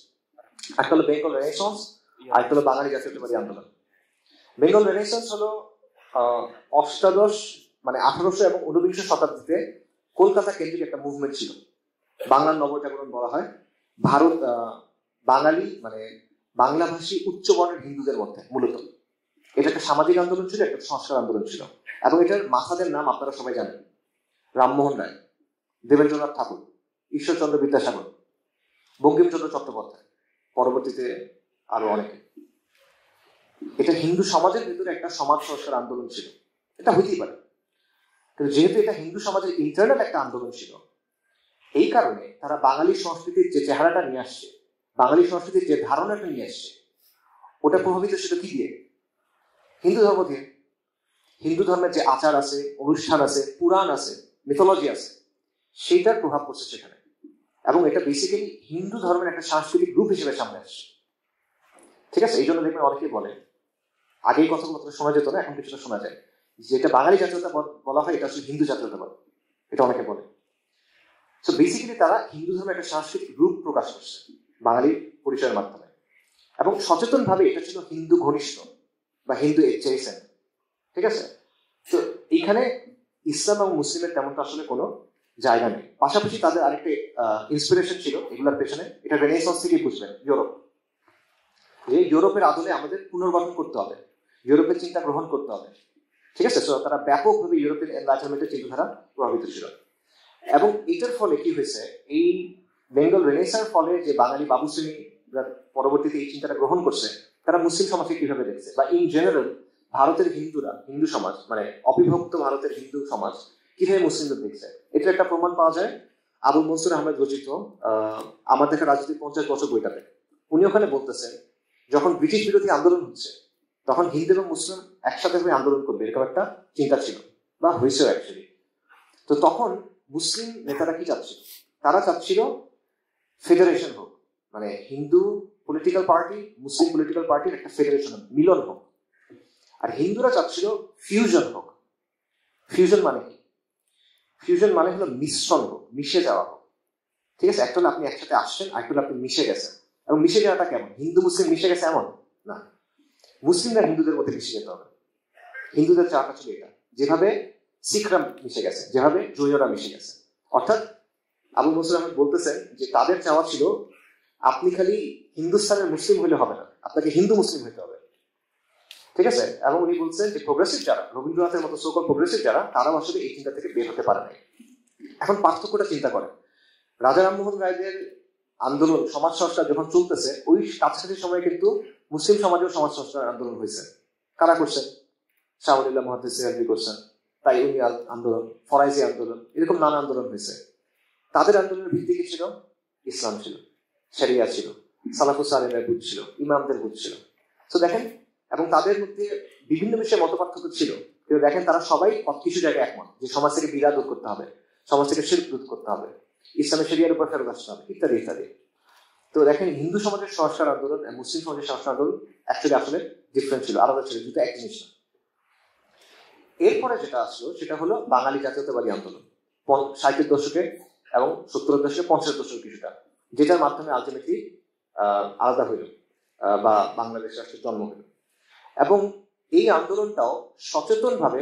একটা হলো বেঙ্গল রেনেসান্স, আর একটা হলো বাঙালি জাতীয়তাবাদী আন্দোলন। বেঙ্গল রেনেসান্স হলো অষ্টাদশ মানে 1800 এবং 19 শতাব্দীতে কলকাতা কেন্দ্রিক একটা মুভমেন্ট ছিল, বাংলার নবজাগরণ বলা হয়। ভারত বাঙালি মানে বাংলাভাষী উচ্চ বর্ণের হিন্দুদের মধ্যে মূলত এটা একটা সামাজিক আন্দোলন ছিল, একটা সংস্কার আন্দোলন ছিল। এবং এটার মাথাদের নাম আপনারা সবাই জানেন, রামমোহন রায়, দেবেন্দ্রনাথ ঠাকুর, ঈশ্বরচন্দ্র বিদ্যাসাগর, বঙ্কিমচন্দ্র চট্টোপাধ্যায়, পরবর্তীতে আরো অনেকে। এটা হিন্দু সমাজের ভিতরে একটা সমাজ সংস্কার আন্দোলন ছিল, এটা হইতেই পারে, কিন্তু যেহেতু এটা হিন্দু সমাজের ইন্টারনাল একটা আন্দোলন ছিল, এই কারণে তারা বাঙালি সংস্কৃতির যে চেহারাটা নিয়ে আসছে, বাঙালি সংস্কৃতির যে ধারণাটা নিয়ে আসছে, ওটা প্রভাবিত ছিল কি দিয়ে? হিন্দু ধর্ম দিয়ে। হিন্দু ধর্মের যে আচার আছে, অনুষ্ঠান আছে, পুরাণ আছে, মিথোলজি আছে, সেইটার প্রভাব পড়ছে সেখানে। এবং এটা বেসিক্যালি হিন্দু ধর্মের একটা সাংস্কৃতিক রূপ হিসেবে সামনে আসছে। ঠিক আছে? এই জন্য দেখবেন অনেকেই বলে, আগেই কথাবার্তা শোনা যেত না, এখন কিছুটা শোনা যায়, যেটা বাঙালি জাতীয়তাবাদ বলা হয় এটা আসলে হিন্দু জাতীয়তাবাদ, এটা অনেকে বলে। সো বেসিক্যালি তারা হিন্দু ধর্মের একটা সাংস্কৃতিক রূপ প্রকাশ করছে বাঙালি পরিচয়ের মাধ্যমে, এবং সচেতন ভাবে এটা ছিল হিন্দু ঘনিষ্ঠ বা হিন্দু এডজেসেন্ট। ঠিক আছে? তো এইখানে ইসলাম এবং মুসলিমের তেমনটা আসলে কোনো জায়গা নেই। পাশাপাশি তাদের আরেকটা ইন্সপিরেশন ছিল এগুলোর পেছনে, এটা রেনেসান্স থেকে বুঝবেন, ইউরোপ। যে ইউরোপের আদলে আমাদের পুনর্গঠন করতে হবে, ইউরোপের চিন্তা গ্রহণ করতে হবে। ঠিক আছে? তারা ব্যাপকভাবে ইউরোপিয়ান এনলাইটমেন্টের চিন্তাধারা প্রভাবিত ছিল। এবং এটার ফলে কি হয়েছে, এই বেঙ্গল রেনেসার ফলে যে বাঙালি বাবু শ্রেণী পরবর্তীতে এই চিন্তাটা গ্রহণ করছে, তারা মুসলিম সমাজকে কিভাবে দেখছে, বা ইন জেনারেল ভারতের হিন্দুরা, হিন্দু সমাজ মানে অবিভক্ত ভারতের হিন্দু সমাজ কিভাবে মুসলিমদের দেখছে, এটার একটা প্রমাণ পাওয়া যায় আবুল মনসুর আহমেদ রচিত আমার দেখা রাজনীতি 50 বছর বইটাতে। উনি ওখানে বলতেছেন, যখন ব্রিটিশ বিরোধী আন্দোলন হচ্ছে তখন হিন্দু এবং মুসলিম একসাথে হয়ে আন্দোলন করবে, এরকম একটা চিন্তা ছিল, বা হয়েছেও অ্যাকচুয়ালি। তো তখন মুসলিম নেতারা কি চাচ্ছিল? তারা চাচ্ছিল ফেডারেশন হোক, মানে হিন্দু পলিটিক্যাল পার্টি মুসলিম পলিটিক্যাল পার্টির একটা ফেডারেশন হোক, মিলন হোক। আর হিন্দুরা চাচ্ছিল ফিউশন হোক। ফিউশন মানে কি? ফিউশন মানে হলো মিশ্রণ হোক, মিশে যাওয়া হোক। ঠিক আছে? একটা হলো আপনি একসাথে আসছেন, আর একটা হলো আপনি মিশে গেছেন। এবং মিশে যাওয়াটা কেমন? হিন্দু মুসলিম মিশে গেছে এমন না, মুসলিমরা হিন্দুদের মধ্যে মিশে যেতে হবে। হিন্দুদের চাওয়াটা ছিল এটা, যেভাবে শিখরা মিশে গেছে, যেভাবে জৈনরা মিশে গেছে। অর্থাৎ আবুল মনসুর আহমেদ বলতেছেন যে তাদের চাওয়া ছিল আপনি খালি হিন্দুস্তানের মুসলিম হইলে হবে না, আপনাকে হিন্দু মুসলিম হইতে হবে। ঠিক আছে? এবং উনি বলছেন যে প্রোগ্রেসিভ যারা, রবীন্দ্রনাথের মতো সোকল প্রোগ্রেসিভ যারা, তারাও আসলে এই চিন্তা থেকে বের হতে পারে নাই। এখন পার্থক্যটা চিন্তা করেন, রাজা রামমোহন রায়দের আন্দোলন সমাজ সংস্কার যখন চলতেছে, ওই কাছাকাছি সময়ে কিন্তু মুসলিম সমাজেও সমাজ সংস্কার আন্দোলন হয়েছে। কারা করছেন? শাহুলিল্লাহ মহাদ্দেস সিরাজি করছেন, তাই উনি আন্দোলন, ফরাইজি আন্দোলন, এরকম নানা আন্দোলন হয়েছে। তাদের আন্দোলনের ভিত্তি কি ছিল? ইসলাম ছিল, শরিয়া ছিল, সালাফুস সালেমের বুঝ ছিল, ইমামদের বুঝ ছিল। তো দেখেন, এবং তাদের মধ্যে বিভিন্ন বিষয়ে মত পার্থক্য ছিল, কিন্তু দেখেন তারা সবাই কিছু জায়গায় একমত যে সমাজ থেকে বিদআত দূর করতে হবে, সমাজ থেকে শিরক দূর করতে হবে, ইসলামের শরিয়ার উপর ফেরত আসতে হবে, ইত্যাদি ইত্যাদি। তো দেখেন হিন্দু সমাজের সংস্কার আন্দোলন এবং মুসলিম সমাজের সংস্কার আন্দোলন অ্যাকচুয়ালি আসলে ডিফারেন্ট ছিল, আলাদা ছিল, দুটো এক জিনিস না। এরপরে যেটা আসলো সেটা হলো বাঙালি জাতীয়তাবাদী আন্দোলন 60-এর দশকে এবং 70-এর দশকে, 50-এর দশকে কিছুটা, যেটার মাধ্যমে আলটিমেটলি আলাদা হইল বা বাংলাদেশ রাষ্ট্রের জন্ম হইল। এবং এই আন্দোলনটাও সচেতন ভাবে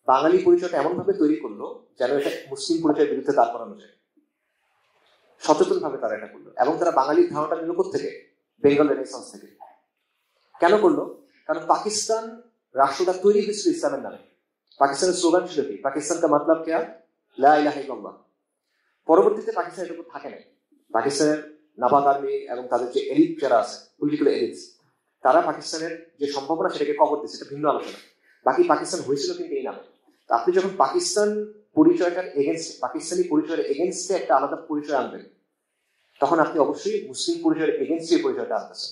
বাঙালি পরিচয়টা এমন ভাবে তৈরি করলো যেন এটা মুসলিম পরিচয়ের বিরুদ্ধে দাঁড় করানো যায়। সচেতন ভাবে তারা এটা করলো, এবং তারা বাঙালির ধারণাটা নিল থেকে, বেঙ্গল রেনেসান্স থেকে। কেন করলো? কারণ পাকিস্তান রাষ্ট্রটা তৈরি হয়েছিল ইসলামের নামে। পাকিস্তানের স্লোগান ছিল কি? পাকিস্তান কা মতলব क्या? লা ইলাহা ইল্লাল্লাহ। পরবর্তীতে পাকিস্তান এটুকু থাকে না। পাকিস্তানের নাবাদ আর্মি এবং তাদের যে এলিট যারা আছে, পলিটিক্যাল এলিটস, তারা পাকিস্তানের যে সম্ভাবনা সেটাকে কবর দিচ্ছে, এটা ভিন্ন আলোচনা। বাকি পাকিস্তান হয়েছিল কিন্তু এই নামে। তো আপনি যখন পাকিস্তান পরিচয়টার এগেনস্টে, পাকিস্তানি পরিচয়ের এগেনস্টে একটা আলাদা পরিচয় আনবেন, তখন আপনি অবশ্যই মুসলিম পরিচয়ের এগেনস্টে পরিচয়টা আনতেছেন।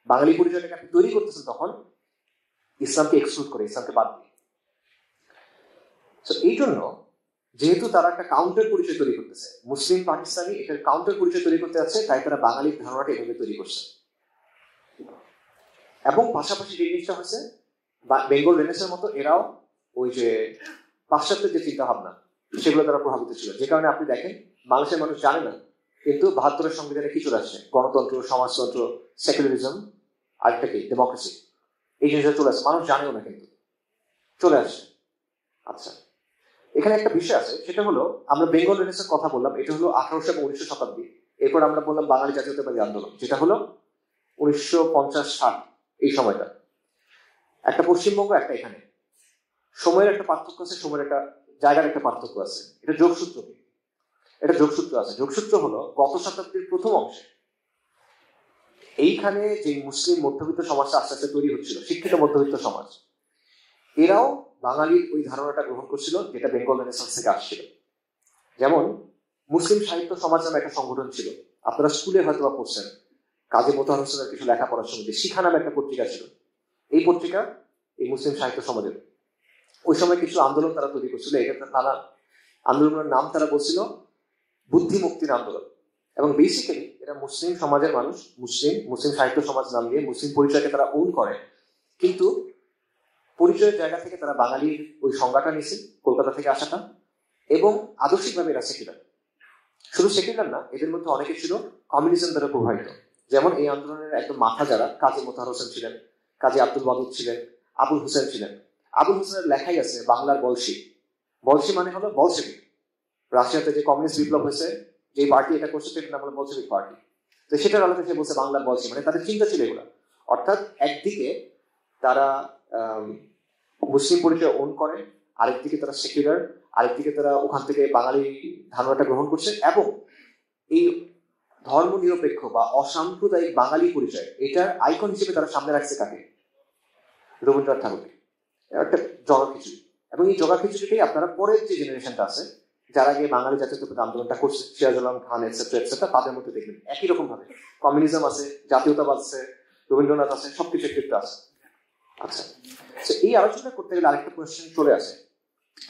বাঙালি পরিচয়টাকে আপনি তৈরি করতেছেন তখন ইসলামকে এক্সক্লুড করে, ইসলামকে বাদ দিয়ে। এই জন্য যেহেতু তারা একটা কাউন্টার পরিচয় তৈরি করতেছে, মুসলিম পাকিস্তানি এটার কাউন্টার পরিচয় তৈরি করতে যাচ্ছে, তাই তারা বাঙালির ধারণাটা এভাবে তৈরি করছে। এবং পাশাপাশি যে জিনিসটা হচ্ছে, বেঙ্গল রেনেসার মতো এরাও ওই যে পাশ্চাত্যের যে চিন্তা ভাবনা, সেগুলো তারা প্রভাবিত ছিল। যে কারণে আপনি দেখেন বাংলাদেশের মানুষ জানে না, কিন্তু 72-এর সংবিধানে কি চলে আসছে? গণতন্ত্র, সমাজতন্ত্র, সেকুলারিজম, আরেকটা কি ডেমোক্রেসি, এই জিনিসটা চলে আসছে। মানুষ জানেও না, কিন্তু চলে আসছে। আচ্ছা, এখানে একটা বিষয় আছে, সেটা হলো আমরা বেঙ্গল রেনেসার কথা বললাম, এটা হলো 1800 এবং 1900 শতাব্দী। এরপর আমরা বললাম বাঙালি জাতীয়তাবাদী আন্দোলন, যেটা হলো 1950-60 এই সময়টা। একটা পশ্চিমবঙ্গ, একটা এখানে সময়ের একটা পার্থক্য আছে, সময়ের একটা জায়গার একটা পার্থক্য আছে। এটা যোগসূত্র কি? এটা যোগসূত্র আছে। যোগসূত্র হলো গত শতাব্দীর প্রথম অংশে এইখানে যে মুসলিম মধ্যবিত্ত সমাজটা আস্তে আস্তে তৈরি হচ্ছিল, শিক্ষিত মধ্যবিত্ত সমাজ, এরাও বাঙালির ওই ধারণাটা গ্রহণ করছিল যেটা বেঙ্গল রেনেসান্স থেকে আসছিল। যেমন মুসলিম সাহিত্য সমাজ নামে একটা সংগঠন ছিল, আপনারা স্কুলে হয়তো বা পড়ছেন, কাজী মোতাহার হোসেনের কিছু লেখাপড়ার সমিতি, শিখা নামে একটা পত্রিকা ছিল। এই পত্রিকা এই মুসলিম সাহিত্য সমাজের ওই সময় কিছু আন্দোলন তারা তৈরি করছিল। এটা তারা আন্দোলনের নাম তারা বলছিল বুদ্ধি মুক্তির আন্দোলন। এবং বেসিক্যালি এটা মুসলিম সমাজের মানুষ মুসলিম সাহিত্য সমাজ নাম দিয়ে মুসলিম পরিচয়কে তারা ওন করে, কিন্তু পরিচয়ের জায়গা থেকে তারা বাঙালির ওই সংজ্ঞাটা নিয়েছে, কলকাতা থেকে আসাটা, এবং আদর্শিকভাবে এরা সেকুলার। শুধু সেকুলার না, এদের মধ্যে অনেকে ছিল কমিউনিজম দ্বারা প্রভাবিত। যেমন এই আন্দোলনের একদম মাথা যারা কাজী মোতাহার হোসেন ছিলেন, কাজী আব্দুল ওয়াদুদ ছিলেন, আবুল হোসেন ছিলেন। আবুল হোসেনের লেখাই আছে বাংলার বলশি। বলশি মানে হলো বলশেভিক। রাশিয়াতে যে কমিউনিস্ট বিপ্লব হয়েছে, যে পার্টি এটা করছে সেটার নাম হলো বলশেভিক পার্টি। তো সেটার আলোকে সে বলছে বাংলার বলশি, মানে তাদের চিন্তা ছিল এগুলো। অর্থাৎ একদিকে তারা মুসলিম পরিচয় ওন করে, আরেকদিকে তারা সেকুলার, আরেকদিকে তারা ওখান থেকে বাঙালি ধারণাটা গ্রহণ করছে, এবং এই ধর্ম নিরপেক্ষ বা অসাম্প্রদায়িক বাঙালি পরিচয় এটার আইকন হিসেবে তারা সামনে রাখছে কাকে? রবীন্দ্রনাথ ঠাকুরকে। একটা জগা খিচুড়ি। এবং এই জগা খিচুড়িটাই আপনারা পরের যে জেনারেশনটা আছে, যারা গিয়ে বাঙালি জাতীয়তাবাদ আন্দোলনটা করছে, সিরাজুল আলম খান এটসেট্রা এটসেট্রা, তাদের মধ্যে দেখবেন একই রকম ভাবে কমিউনিজম আছে, জাতীয়তাবাদ আছে, রবীন্দ্রনাথ আছে, সবকিছু একটু আছে। আচ্ছা, এই আলোচনা করতে গেলে আরেকটা কোয়েশ্চেন চলে আসে,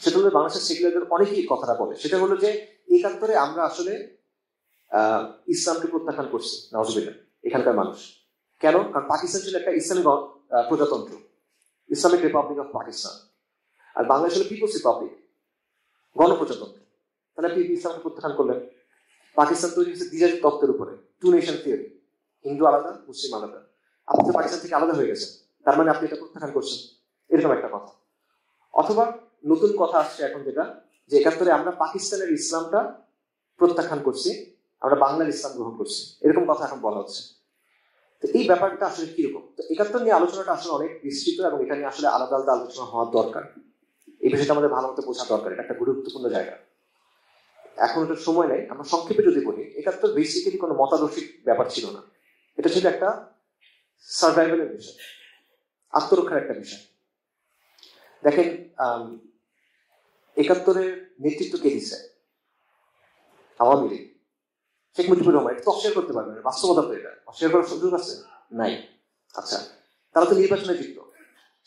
সেটা হলো বাংলাদেশের সেকুলারদের অনেকেই কথাটা বলে, সেটা হলো যে ৭১ আমরা আসলে ইসলামকে প্রত্যাখ্যান করছি। নাউজুবিল্লাহ, এখানকার মানুষ কেন? কারণ পাকিস্তান ছিল একটা ইসলামিক প্রজাতন্ত্র, ইসলামিক রিপাবলিক অফ পাকিস্তান, আর বাংলাদেশ হলো পিপলস রিপাবলিক, গণপ্রজাতন্ত্র। তাহলে আপনি ইসলামকে প্রত্যাখ্যান করলেন। পাকিস্তান তৈরি হয়েছে দ্বিজাতি তত্ত্বের উপরে, টু নেশন থিওরি, হিন্দু আলাদা মুসলিম আলাদা। আপনি তো পাকিস্তান থেকে আলাদা হয়ে গেছেন, তার মানে আপনি এটা প্রত্যাখ্যান করছেন, এরকম একটা কথা। অথবা নতুন কথা আসছে এখন যেটা, যে ৭১ আমরা পাকিস্তানের ইসলামটা প্রত্যাখ্যান করছি, আমরা বাংলার ইসলাম গ্রহণ করছি, এরকম কথা এখন বলা হচ্ছে। তো এই ব্যাপারটা আসলে কিরকম? তো ৭১ নিয়ে আলোচনাটা আসলে অনেক বিস্তৃত, এবং এটা নিয়ে আসলে আলাদা আলাদা আলোচনা হওয়ার দরকার। এই বিষয়টা আমাদের ভালো মতো বোঝা দরকার, এটা একটা গুরুত্বপূর্ণ জায়গা। এখন এটা সময় নেই, আমরা সংক্ষেপে যদি বলি, ৭১ বেসিক্যালি কোনো মতাদর্শিক ব্যাপার ছিল না, এটা ছিল একটা সার্ভাইভালের বিষয়, আত্মরক্ষার একটা বিষয়। দেখেন, ৭১ নেতৃত্ব কে দিচ্ছে? আওয়ামী লীগ, শেখ মুজিবুর রহমান। এটা তো অস্বীকার করতে পারবেন, বাস্তবতা তো এটা অস্বীকার করার সুযোগ আছে নাই। আচ্ছা, তারা তো নির্বাচনে জিতল।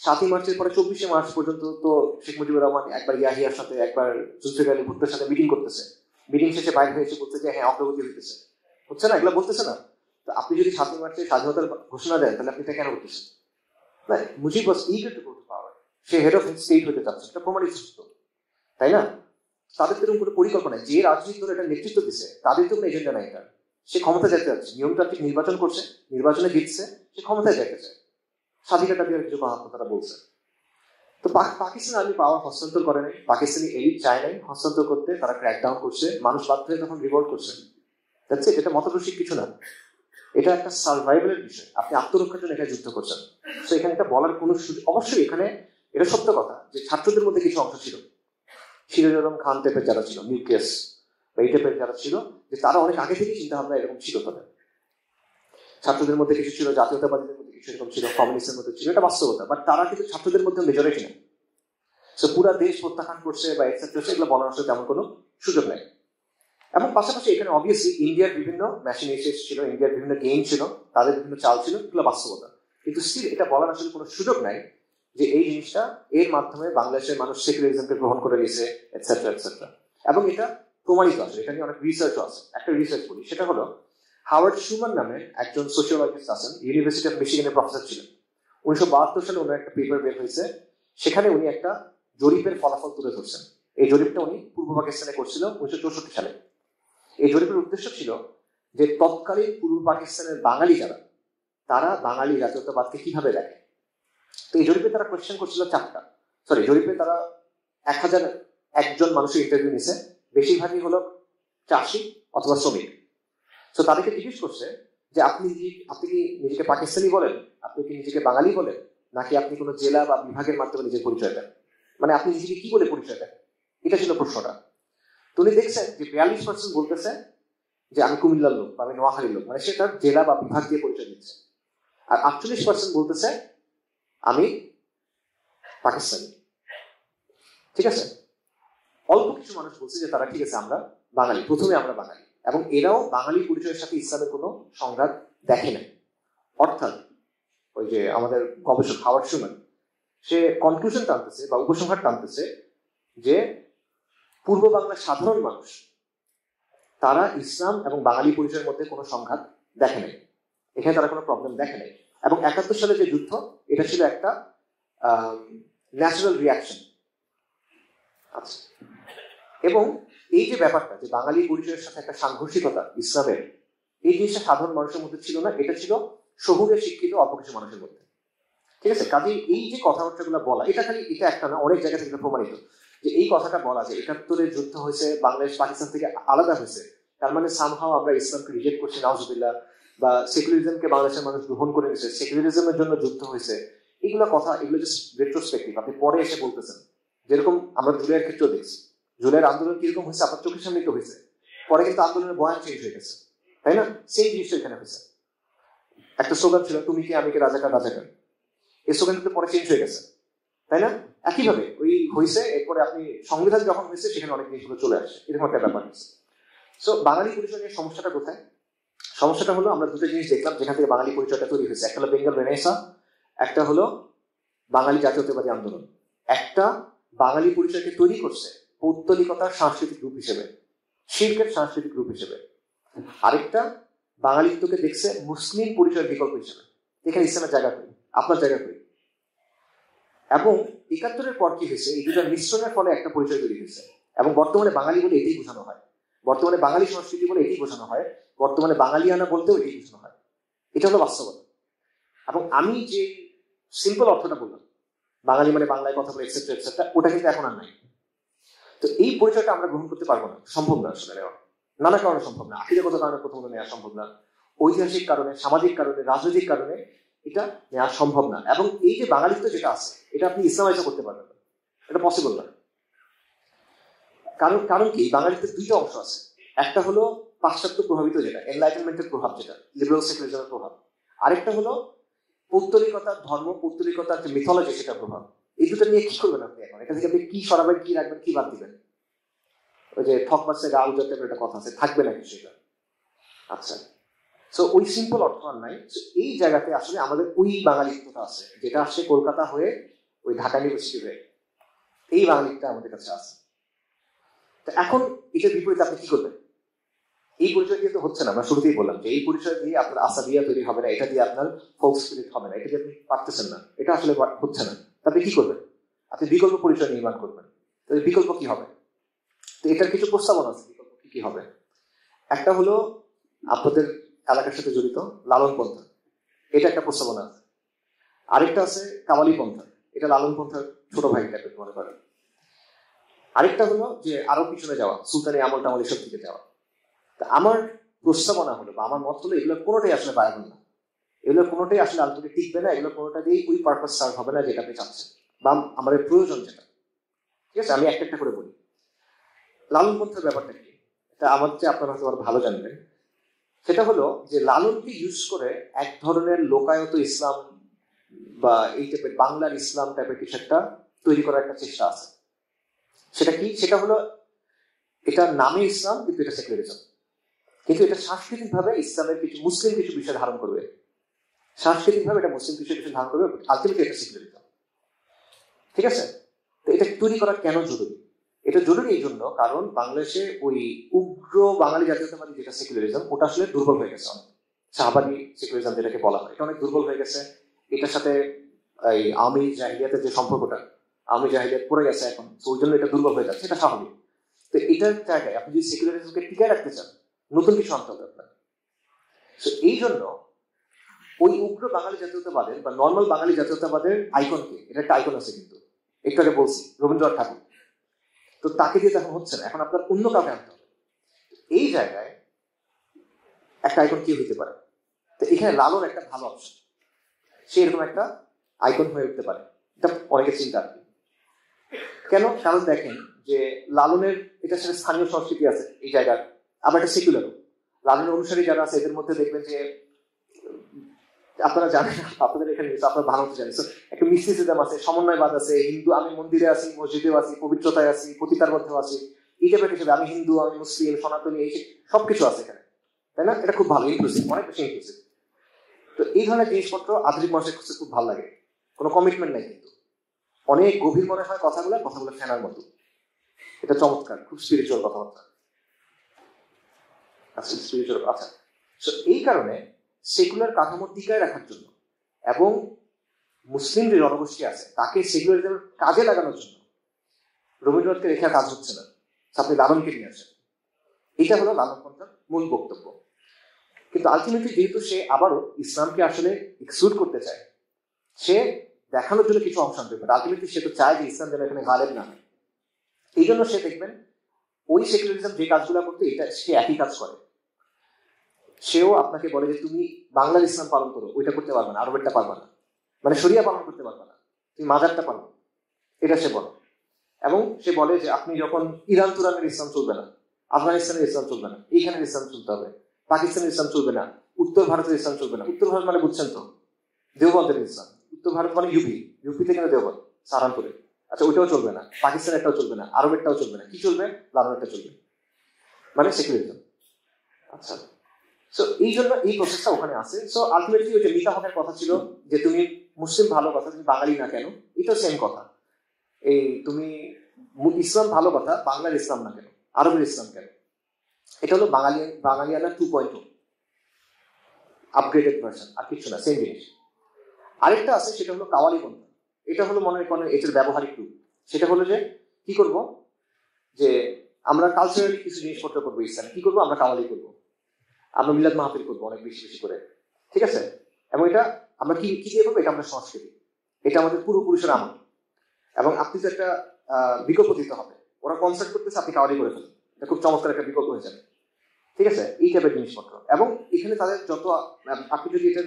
৭ই মার্চের পরে ২৪শে মার্চ পর্যন্ত তো শেখ মুজিবুর রহমান একবার ইয়াহিয়ার সাথে, একবার জুলফিকার আলী ভুট্টোর সাথে মিটিং করতেছে। মিটিং শেষে বাইরে হয়েছে বলতে যে হ্যাঁ অগ্রগতি হইতেছে, হচ্ছে না, এগুলো বলতেছে না। তো আপনি যদি ৭ই মার্চে স্বাধীনতার ঘোষণা দেন, তাহলে আপনি এটা কেন করতেছেন? না, Mujib was eager to go to power, সে হেড অফ স্টেট হতে চাচ্ছে, এটা প্রমাণিত সত্য, তাই না? তাদের তো এরকম কোনো পরিকল্পনা, যে রাজনীতি দল এটা নেতৃত্ব দিচ্ছে তাদের তো কোনো এজেন্ডা নাই। এটা সে ক্ষমতা যেতে যাচ্ছে, নিয়মতান্ত্রিক নির্বাচন করছে, নির্বাচনে জিতছে, সে ক্ষমতায় যেতে চায়, স্বাধীনতা দেওয়ার কিছু কথা তারা বলছে। তো পাকিস্তান আর্মি পাওয়ার হস্তান্তর করে নাই, পাকিস্তানি এলিট চায় নাই হস্তান্তর করতে, তারা ক্র্যাকডাউন করছে, মানুষ বাধ্য হয়ে তখন রিভোল্ট করছে। এটা মতদর্শিক কিছু না, এটা একটা সার্ভাইভালের বিষয়। আপনি আত্মরক্ষার জন্য এখানে যুদ্ধ করছেন। তো এখানে এটা বলার কোনো অবশ্যই এখানে এটা সত্য কথা যে ছাত্রদের মধ্যে কিছু অংশ ছিল, সিরাজুল আলম খান টাইপের যারা ছিল, নিউক্লিয়াস বা এই টাইপের যারা ছিল, যে তারা অনেক আগে থেকেই চিন্তা ভাবনা এরকম ছিল তাদের। ছাত্রদের মধ্যে কিছু ছিল, জাতীয়তাবাদীদের মধ্যে কিছু এরকম ছিল, কমিউনিস্টের মধ্যে ছিল, এটা বাস্তবতা। বাট তারা কিন্তু ছাত্রদের মধ্যে মেজরিটি না। তো পুরা দেশ প্রত্যাখ্যান করছে বা এক্সেপ্ট এগুলো বলার আসলে তেমন কোনো সুযোগ নেই। এবং পাশাপাশি এখানে অবভিয়াসলি ইন্ডিয়ার বিভিন্ন ম্যাশিনেশন ছিল, ইন্ডিয়ার বিভিন্ন গেম ছিল, তাদের বিভিন্ন চাল ছিল, এগুলো বাস্তবতা। কিন্তু স্টিল এটা বলার আসলে কোনো সুযোগ নাই যে এই জিনিসটা এর মাধ্যমে বাংলাদেশের মানুষ সেকুলারিজমকে গ্রহণ করে নিয়েছে এটসেট্রা এটসেট্রা। এবং এটা প্রমাণিত আছে, এটা নিয়ে অনেক রিসার্চও আছে। একটা রিসার্চ করি, সেটা হলো হাওয়ার্ড শুমান নামে একজন সোশিওলজিস্ট আছেন, ইউনিভার্সিটি অফ মিশিগানের প্রফেসর ছিলেন। ১৯৭২ সালে ওনার একটা পেপার বের হয়েছে, সেখানে উনি একটা জরিপের ফলাফল তুলে ধরছেন। এই জরিপটা উনি পূর্ব পাকিস্তানে করছিল ১৯৬৪ সালে। এই জরিপের উদ্দেশ্য ছিল যে তৎকালীন পূর্ব পাকিস্তানের বাঙালি যারা, তারা বাঙালি জাতীয়তাবাদকে কিভাবে দেখে। তো এই জরিপে তারা কোয়েশ্চেন করছিল জরিপে তারা ১০০১ মানুষের ইন্টারভিউ নিছে, বেশিরভাগই হলো চাষি অথবা শ্রমিক। তো তাদেরকে জিজ্ঞেস করছে যে আপনি কি নিজেকে পাকিস্তানি বলেন, আপনি কি নিজেকে বাঙালি বলেন, নাকি আপনি কোনো জেলা বা বিভাগের মাধ্যমে নিজের পরিচয় দেন, মানে আপনি নিজেকে কি বলে পরিচয় দেন, এটা ছিল প্রশ্নটা। তো উনি দেখছেন যে ৪২% বলতেছে যে আমি কুমিল্লার লোক বা আমি নোয়াখালীর লোক, মানে সে তার জেলা বা বিভাগ দিয়ে পরিচয় দিচ্ছে। আর ৪৮% বলতেছে আমি পাকিস্তানি। ঠিক আছে, অল্প কিছু মানুষ বলছে যে তারা ঠিক আছে আমরা বাঙালি, প্রথমে আমরা বাঙালি, এবং এরাও বাঙালি পরিচয়ের সাথে ইসলামের কোনো সংঘাত দেখে নাই। অর্থাৎ ওই যে আমাদের গবেষক হাওয়ার্ড শুম্যান, সে কনক্লুশন টানতেছে বা উপসংহার টানতেছে যে পূর্ব বাংলার সাধারণ মানুষ তারা ইসলাম এবং বাঙালি পরিচয়ের মধ্যে কোনো সংঘাত দেখে নাই, এখানে তারা কোনো প্রবলেম দেখে নাই। এবং 71 সালে যে যুদ্ধ, এটা ছিল একটা ন্যাচারাল রিয়াকশন। আচ্ছা, এবং এই যে ব্যাপারটা যে বাঙালি পরিচয়ের সাথে একটা সাংঘর্ষিকতা ইসলামের, এই জিনিসটা সাধারণ মানুষের মধ্যে ছিল না, এটা ছিল শহুরে শিক্ষিত অল্প কিছু মানুষের মধ্যে। ঠিক আছে, কাজে এই যে কথাবার্তাগুলো বলা, এটা খালি এটা একটা না, অনেক জায়গা থেকে প্রমাণিত যে এই কথাটা বলা যে 71-এ যুদ্ধ হয়েছে, বাংলাদেশ পাকিস্তান থেকে আলাদা হয়েছে, তার মানে সামহাও আমরা ইসলামকে রিজেক্ট করছি, নাউজুবিল্লাহ, বা সেকুলারিজমকে বাংলাদেশের মানুষ গ্রহণ করে নিয়েছে, সেকুলারিজমের জন্য যুদ্ধ হয়েছে, এগুলো কথা, এগুলো জাস্ট রেট্রোস্পেক্টিভ। আপনি পরে এসে বলতেছেন, যেরকম আমরা জুলাইয়ের ক্ষেত্রেও দেখছি, জুলাইয়ের আন্দোলন কিরকম হয়েছে আপনার চোখের সামনে তো হয়েছে, পরে কিন্তু আন্দোলনের বয়ান চেঞ্জ হয়ে গেছে, তাই না? সেই জিনিসটা এখানে হয়েছে। একটা স্লোগান ছিল তুমি কি আমি কি রাজাকার রাজাকার, এই স্লোগান কিন্তু পরে চেঞ্জ হয়ে গেছে, তাই না? একইভাবে ওই হয়েছে, এরপরে আপনি সংবিধান যখন হয়েছে সেখানে অনেক জিনিসগুলো চলে আসে, এরকম একটা ব্যাপার হয়েছে। সো বাঙালি পরিচয় নিয়ে সমস্যাটা কোথায়? সমস্যাটা হলো আমরা দুটো জিনিস দেখলাম যেখান থেকে বাঙালি পরিচয়টা তৈরি হয়েছে, একটা হলো বেঙ্গল রেনেসাঁ, একটা হলো বাঙালি জাতীয়তাবাদী আন্দোলন। একটা বাঙালি পরিচয়কে তৈরি করছে পৌত্তলিকতার সাংস্কৃতিক রূপ হিসেবে, শিল্পের সাংস্কৃতিক রূপ হিসেবে, আরেকটা বাঙালিত্বকে দেখছে মুসলিম পরিচয়ের বিকল্প হিসেবে। এখানে ইসলামের জায়গা করি, আপনার জায়গা করি। এবং 71-এর পর কি হয়েছে, এই দুটার মিশ্রণের ফলে একটা পরিচয় তৈরি হয়েছে, এবং বর্তমানে বাঙালি বলে এটাই বোঝানো হয়, বর্তমানে বাঙালি সংস্কৃতি বলে এটাই বোঝানো হয়, বর্তমানে বাঙালিয়ানা বলতেও এটাই বোঝানো হয়। এটা হলো বাস্তবতা। এবং আমি যে সিম্পল অর্থটা বললাম, বাঙালি মানে বাংলায় কথা বলে এক্সেট্রা এক্সেট্রা, ওটা কিন্তু এখন আর নাই। তো এই পরিচয়টা আমরা গ্রহণ করতে পারবো না, সম্ভব না আসলে নেওয়া, নানা কারণে সম্ভব না। আখিরাগত কারণে প্রথমত নেওয়া সম্ভব না, ঐতিহাসিক কারণে, সামাজিক কারণে, রাজনৈতিক কারণে এটা নেওয়া সম্ভব না। এবং এই যে বাঙালিত্ব যেটা আছে, এটা আপনি ইসলামাইজ করতে পারবেন না, এটা পসিবল না। কারণ কি, বাঙালিত্বের দুইটা অংশ আছে, একটা হলো পাশ্চাত্য প্রভাবিত যেটা এনলাইটেনমেন্টের প্রভাব, যেটা লিবারেল সেকুলারিজমের প্রভাব, আরেকটা হলো পৌত্তলিকতার ধর্ম, পৌত্তলিকতার যে মিথোলজি সেটার প্রভাব। এই দুটো নিয়ে কি করবেন আপনি এখন? এটা থেকে আপনি কি সরাবেন, কি রাখবেন, কি বাদ দিবেন? ওই যে ঠক মাসে গা উজাতে একটা কথা আছে, থাকবে নাকি সেটা? আচ্ছা, সো ওই সিম্পল অর্থ আর নাই। এই জায়গাতে আসলে আমাদের ওই বাঙালিত্বটা আছে, যেটা আসছে কলকাতা হয়ে ওই ঢাকা ইউনিভার্সিটি হয়ে, এই বাঙালিত্বটা আমাদের কাছে আছে। তো এখন এটার বিপরীতে আপনি কি করবেন? এই পরিচয় দিয়ে তো হচ্ছে না, আমরা শুরুতেই বললাম যে এই পরিচয় দিয়ে আপনার আসাবিয়া তৈরি হবে না, এটা দিয়ে আপনার ফোক স্পিরিট হবে না, এটা দিয়ে আপনি পারতেছেন না, এটা আসলে হচ্ছে না। আপনি কি করবেন? আপনি বিকল্প পরিচয় নির্মাণ করবেন। তো বিকল্প কি হবে? তো এটার কিছু প্রস্তাবনা আছে, বিকল্প কি কি হবে। একটা হলো আপনাদের এলাকার সাথে জড়িত লালন পন্থা, এটা একটা প্রস্তাবনা আছে। আরেকটা আছে কামালি পন্থা, এটা লালন পন্থার ছোট ভাই টাইপের মনে করেন। আরেকটা হলো যে আরো পিছনে যাওয়া, সুলতানি আমল টামল এসব দিকে যাওয়া। আমার প্রস্তাবনা হলো বা আমার মত হলো এগুলো কোনোটাই আসলে বায়াবল না, এগুলো কোনোটাই আসলে আলটিমেটলি টিকবে না, এগুলো কোনোটা দিয়েই ওই পারপাস সার্ভ হবে না যেটা আপনি চাচ্ছেন বা আমাদের প্রয়োজন যেটা। ঠিক আছে, আমি একটা একটা করে বলি। লালন পন্থার ব্যাপারটা কি, এটা আমার চেয়ে আপনারা হয়তো আরো ভালো জানবেন। সেটা হলো যে লালনকে ইউজ করে এক ধরনের লোকায়ত ইসলাম বা এই টাইপের বাংলার ইসলাম টাইপের কিছু একটা তৈরি করার একটা চেষ্টা আছে। সেটা কি? সেটা হলো এটা নামে ইসলাম কিন্তু এটা সেকুলারিজম, কিন্তু এটা সাংস্কৃতিক ভাবে ইসলামের কিছু মুসলিম কিছু বিষয় ধারণ করবে, সাংস্কৃতিক ভাবে এটা মুসলিম কিছু বিষয় ধারণ করবে, আলটিমেটলি এটা সেকুলারিজম। ঠিক আছে, তো এটা তৈরি করা কেন জরুরি? এটা জরুরি এই জন্য কারণ বাংলাদেশে ওই উগ্র বাঙালি জাতীয়তাবাদী যেটা সেকুলারিজম, ওটা আসলে দুর্বল হয়ে গেছে অনেক। শাহবাগী সেকুলারিজম যেটাকে বলা হয়, এটা অনেক দুর্বল হয়ে গেছে। এটার সাথে এই আওয়ামী জাহিলিয়াতের যে সম্পর্কটা, আওয়ামী জাহিলিয়াত পড়ে গেছে এখন, তো ওই জন্য এটা দুর্বল হয়ে যাচ্ছে, এটা স্বাভাবিক। তো এটার জায়গায় আপনি যদি সেকুলারিজমকে টিকায় রাখতে চান, নতুন কিছু আনতে হবে আপনার। এই জন্য ওই উগ্র বাঙালি জাতীয়তাবাদের বা নর্মাল বাঙালি জাতীয়তাবাদের আইকনকে, এটা একটা আইকন আছে কিন্তু, একটু আগে বলছি রবীন্দ্রনাথ ঠাকুর, তো তাকে দিয়ে তখন হচ্ছে না, এখন আপনার অন্য কাউকে আনতে হবে। এই জায়গায় একটা আইকন কি হইতে পারে? তো এখানে লালন একটা ভালো অপশন, সে এরকম একটা আইকন হয়ে উঠতে পারে, এটা অনেকে চিন্তা আর কি। কেন? কারণ দেখেন যে লালনের এটা সাথে স্থানীয় সংস্কৃতি আছে এই জায়গার, আবার একটা সেকুলার। লালনের অনুসারী যারা আছে এদের মধ্যে দেখবেন যে আপনারা জানেন, আপনাদের এখানে আপনারা ভালো মতো জানেন, একটা মিস্টিসিজম আছে, সমন্বয়বাদ আছে, হিন্দু আমি মন্দিরে আছি, মসজিদেও আছি, পবিত্রতায় আছি, পতিতার মধ্যেও আছি, এই টাইপের হিসেবে আমি হিন্দু, আমি মুসলিম, সনাতনী, এই সবকিছু আছে এখানে, তাই না? এটা খুব ভালো, ইনক্লুসিভ, অনেক বেশি ইনক্লুসিভ। তো এই ধরনের জিনিসপত্র আধুনিক মানুষের কাছে খুব ভালো লাগে। কোনো কমিটমেন্ট নাই, কিন্তু অনেক গভীর মনে হয় কথাগুলো ফেনার মতো। এটা চমৎকার, খুব স্পিরিচুয়াল কথাবার্তা। আচ্ছা, স্পিরিচুয়াল। আচ্ছা, এই কারণে সেকুলার কাঠামো টিকায় রাখার জন্য এবং মুসলিম যে জনগোষ্ঠী আছে তাকে সেকুলারিজম কাজে লাগানোর জন্য রবীন্দ্রনাথকে রেখে কাজ হচ্ছে না, আপনি লালনকে নিয়ে আসেন। এটা হলো লালন পন্থার মূল বক্তব্য। কিন্তু আলটিমেটলি যেহেতু সে আবারও ইসলামকে আসলে এক্সক্লুড করতে চায়, সে দেখানোর জন্য কিছু অংশ আনতে পারে। আলটিমেটলি সে তো চায় যে ইসলাম যেন এখানে গালেব না হয়। এই জন্য সে দেখবেন ওই সেকুলারিজম যে কাজগুলো করতে, এটা সে একই কাজ করে। সেও আপনাকে বলে যে তুমি বাংলার ইসলাম পালন করো, ওইটা করতে পারবে না, আরবেরটা পারবে না, মানে শরিয়া পালন করতে পারবে না, তুমি মাজারটা পালন, এটা সে বলে। এবং সে বলে যে আপনি যখন ইরান তুরানের ইসলাম চলবে না, আফগানিস্তানের ইসলাম চলবে না, এইখানের ইসলাম চলতে হবে, পাকিস্তানের ইসলাম চলবে না, উত্তর ভারতের ইসলাম চলবে না। উত্তর ভারত মানে বুঝছেন তো, দেওবন্দের ইসলাম। উত্তর ভারত মানে ইউপিতে কিন্তু দেওবন্দ, সাহারানপুরে। আচ্ছা, ওইটাও চলবে না, পাকিস্তানেরটাও চলবে না, আরবেরটাও চলবে না। কি চলবে? লালনেরটা চলবে, মানে সেকুলারিজম। আচ্ছা, সো এই জন্য এই প্রসেসটা ওখানে আছে। সো আলটিমেটলি ওই যে মিতা হকের কথা ছিল যে তুমি মুসলিম ভালো কথা, তুমি বাঙালি না কেন, এটাও সেম কথা। এই তুমি ইসলাম ভালো কথা, বাংলার ইসলাম না কেন, আরবের ইসলাম কেন? এটা হলো বাঙালিয়ানা 2.0 আপগ্রেডেড ভার্সন, আর কিছু না, সেম জিনিস। আরেকটা আছে, সেটা হলো কাওয়ালি পন্থা। এটা হলো মনে করেন এটার ব্যবহারিক রূপ। সেটা হলো যে কি করব, যে আমরা কালচারালি কিছু জিনিসপত্র করবো ইসলামে, কি করবো, আমরা কাওয়ালি করবো, আমরা মিলাদ মাহফিল করবো অনেক বেশি বেশি করে, ঠিক আছে? এবং এটা আমরা কি কি দিয়ে করবো, এটা আমাদের সংস্কৃতি, এটা আমাদের পূর্বপুরুষের আমল। এবং আপনি যে একটা বিকল্প দিতে হবে, ওরা কনসার্ট করতেছে, আপনি কাওয়ালি করে ফেলেন, এটা খুব চমৎকার একটা বিকল্প হয়ে যাবে, ঠিক আছে? এই টাইপের জিনিসপত্র। এবং এখানে তাদের যত, আপনি যদি এটার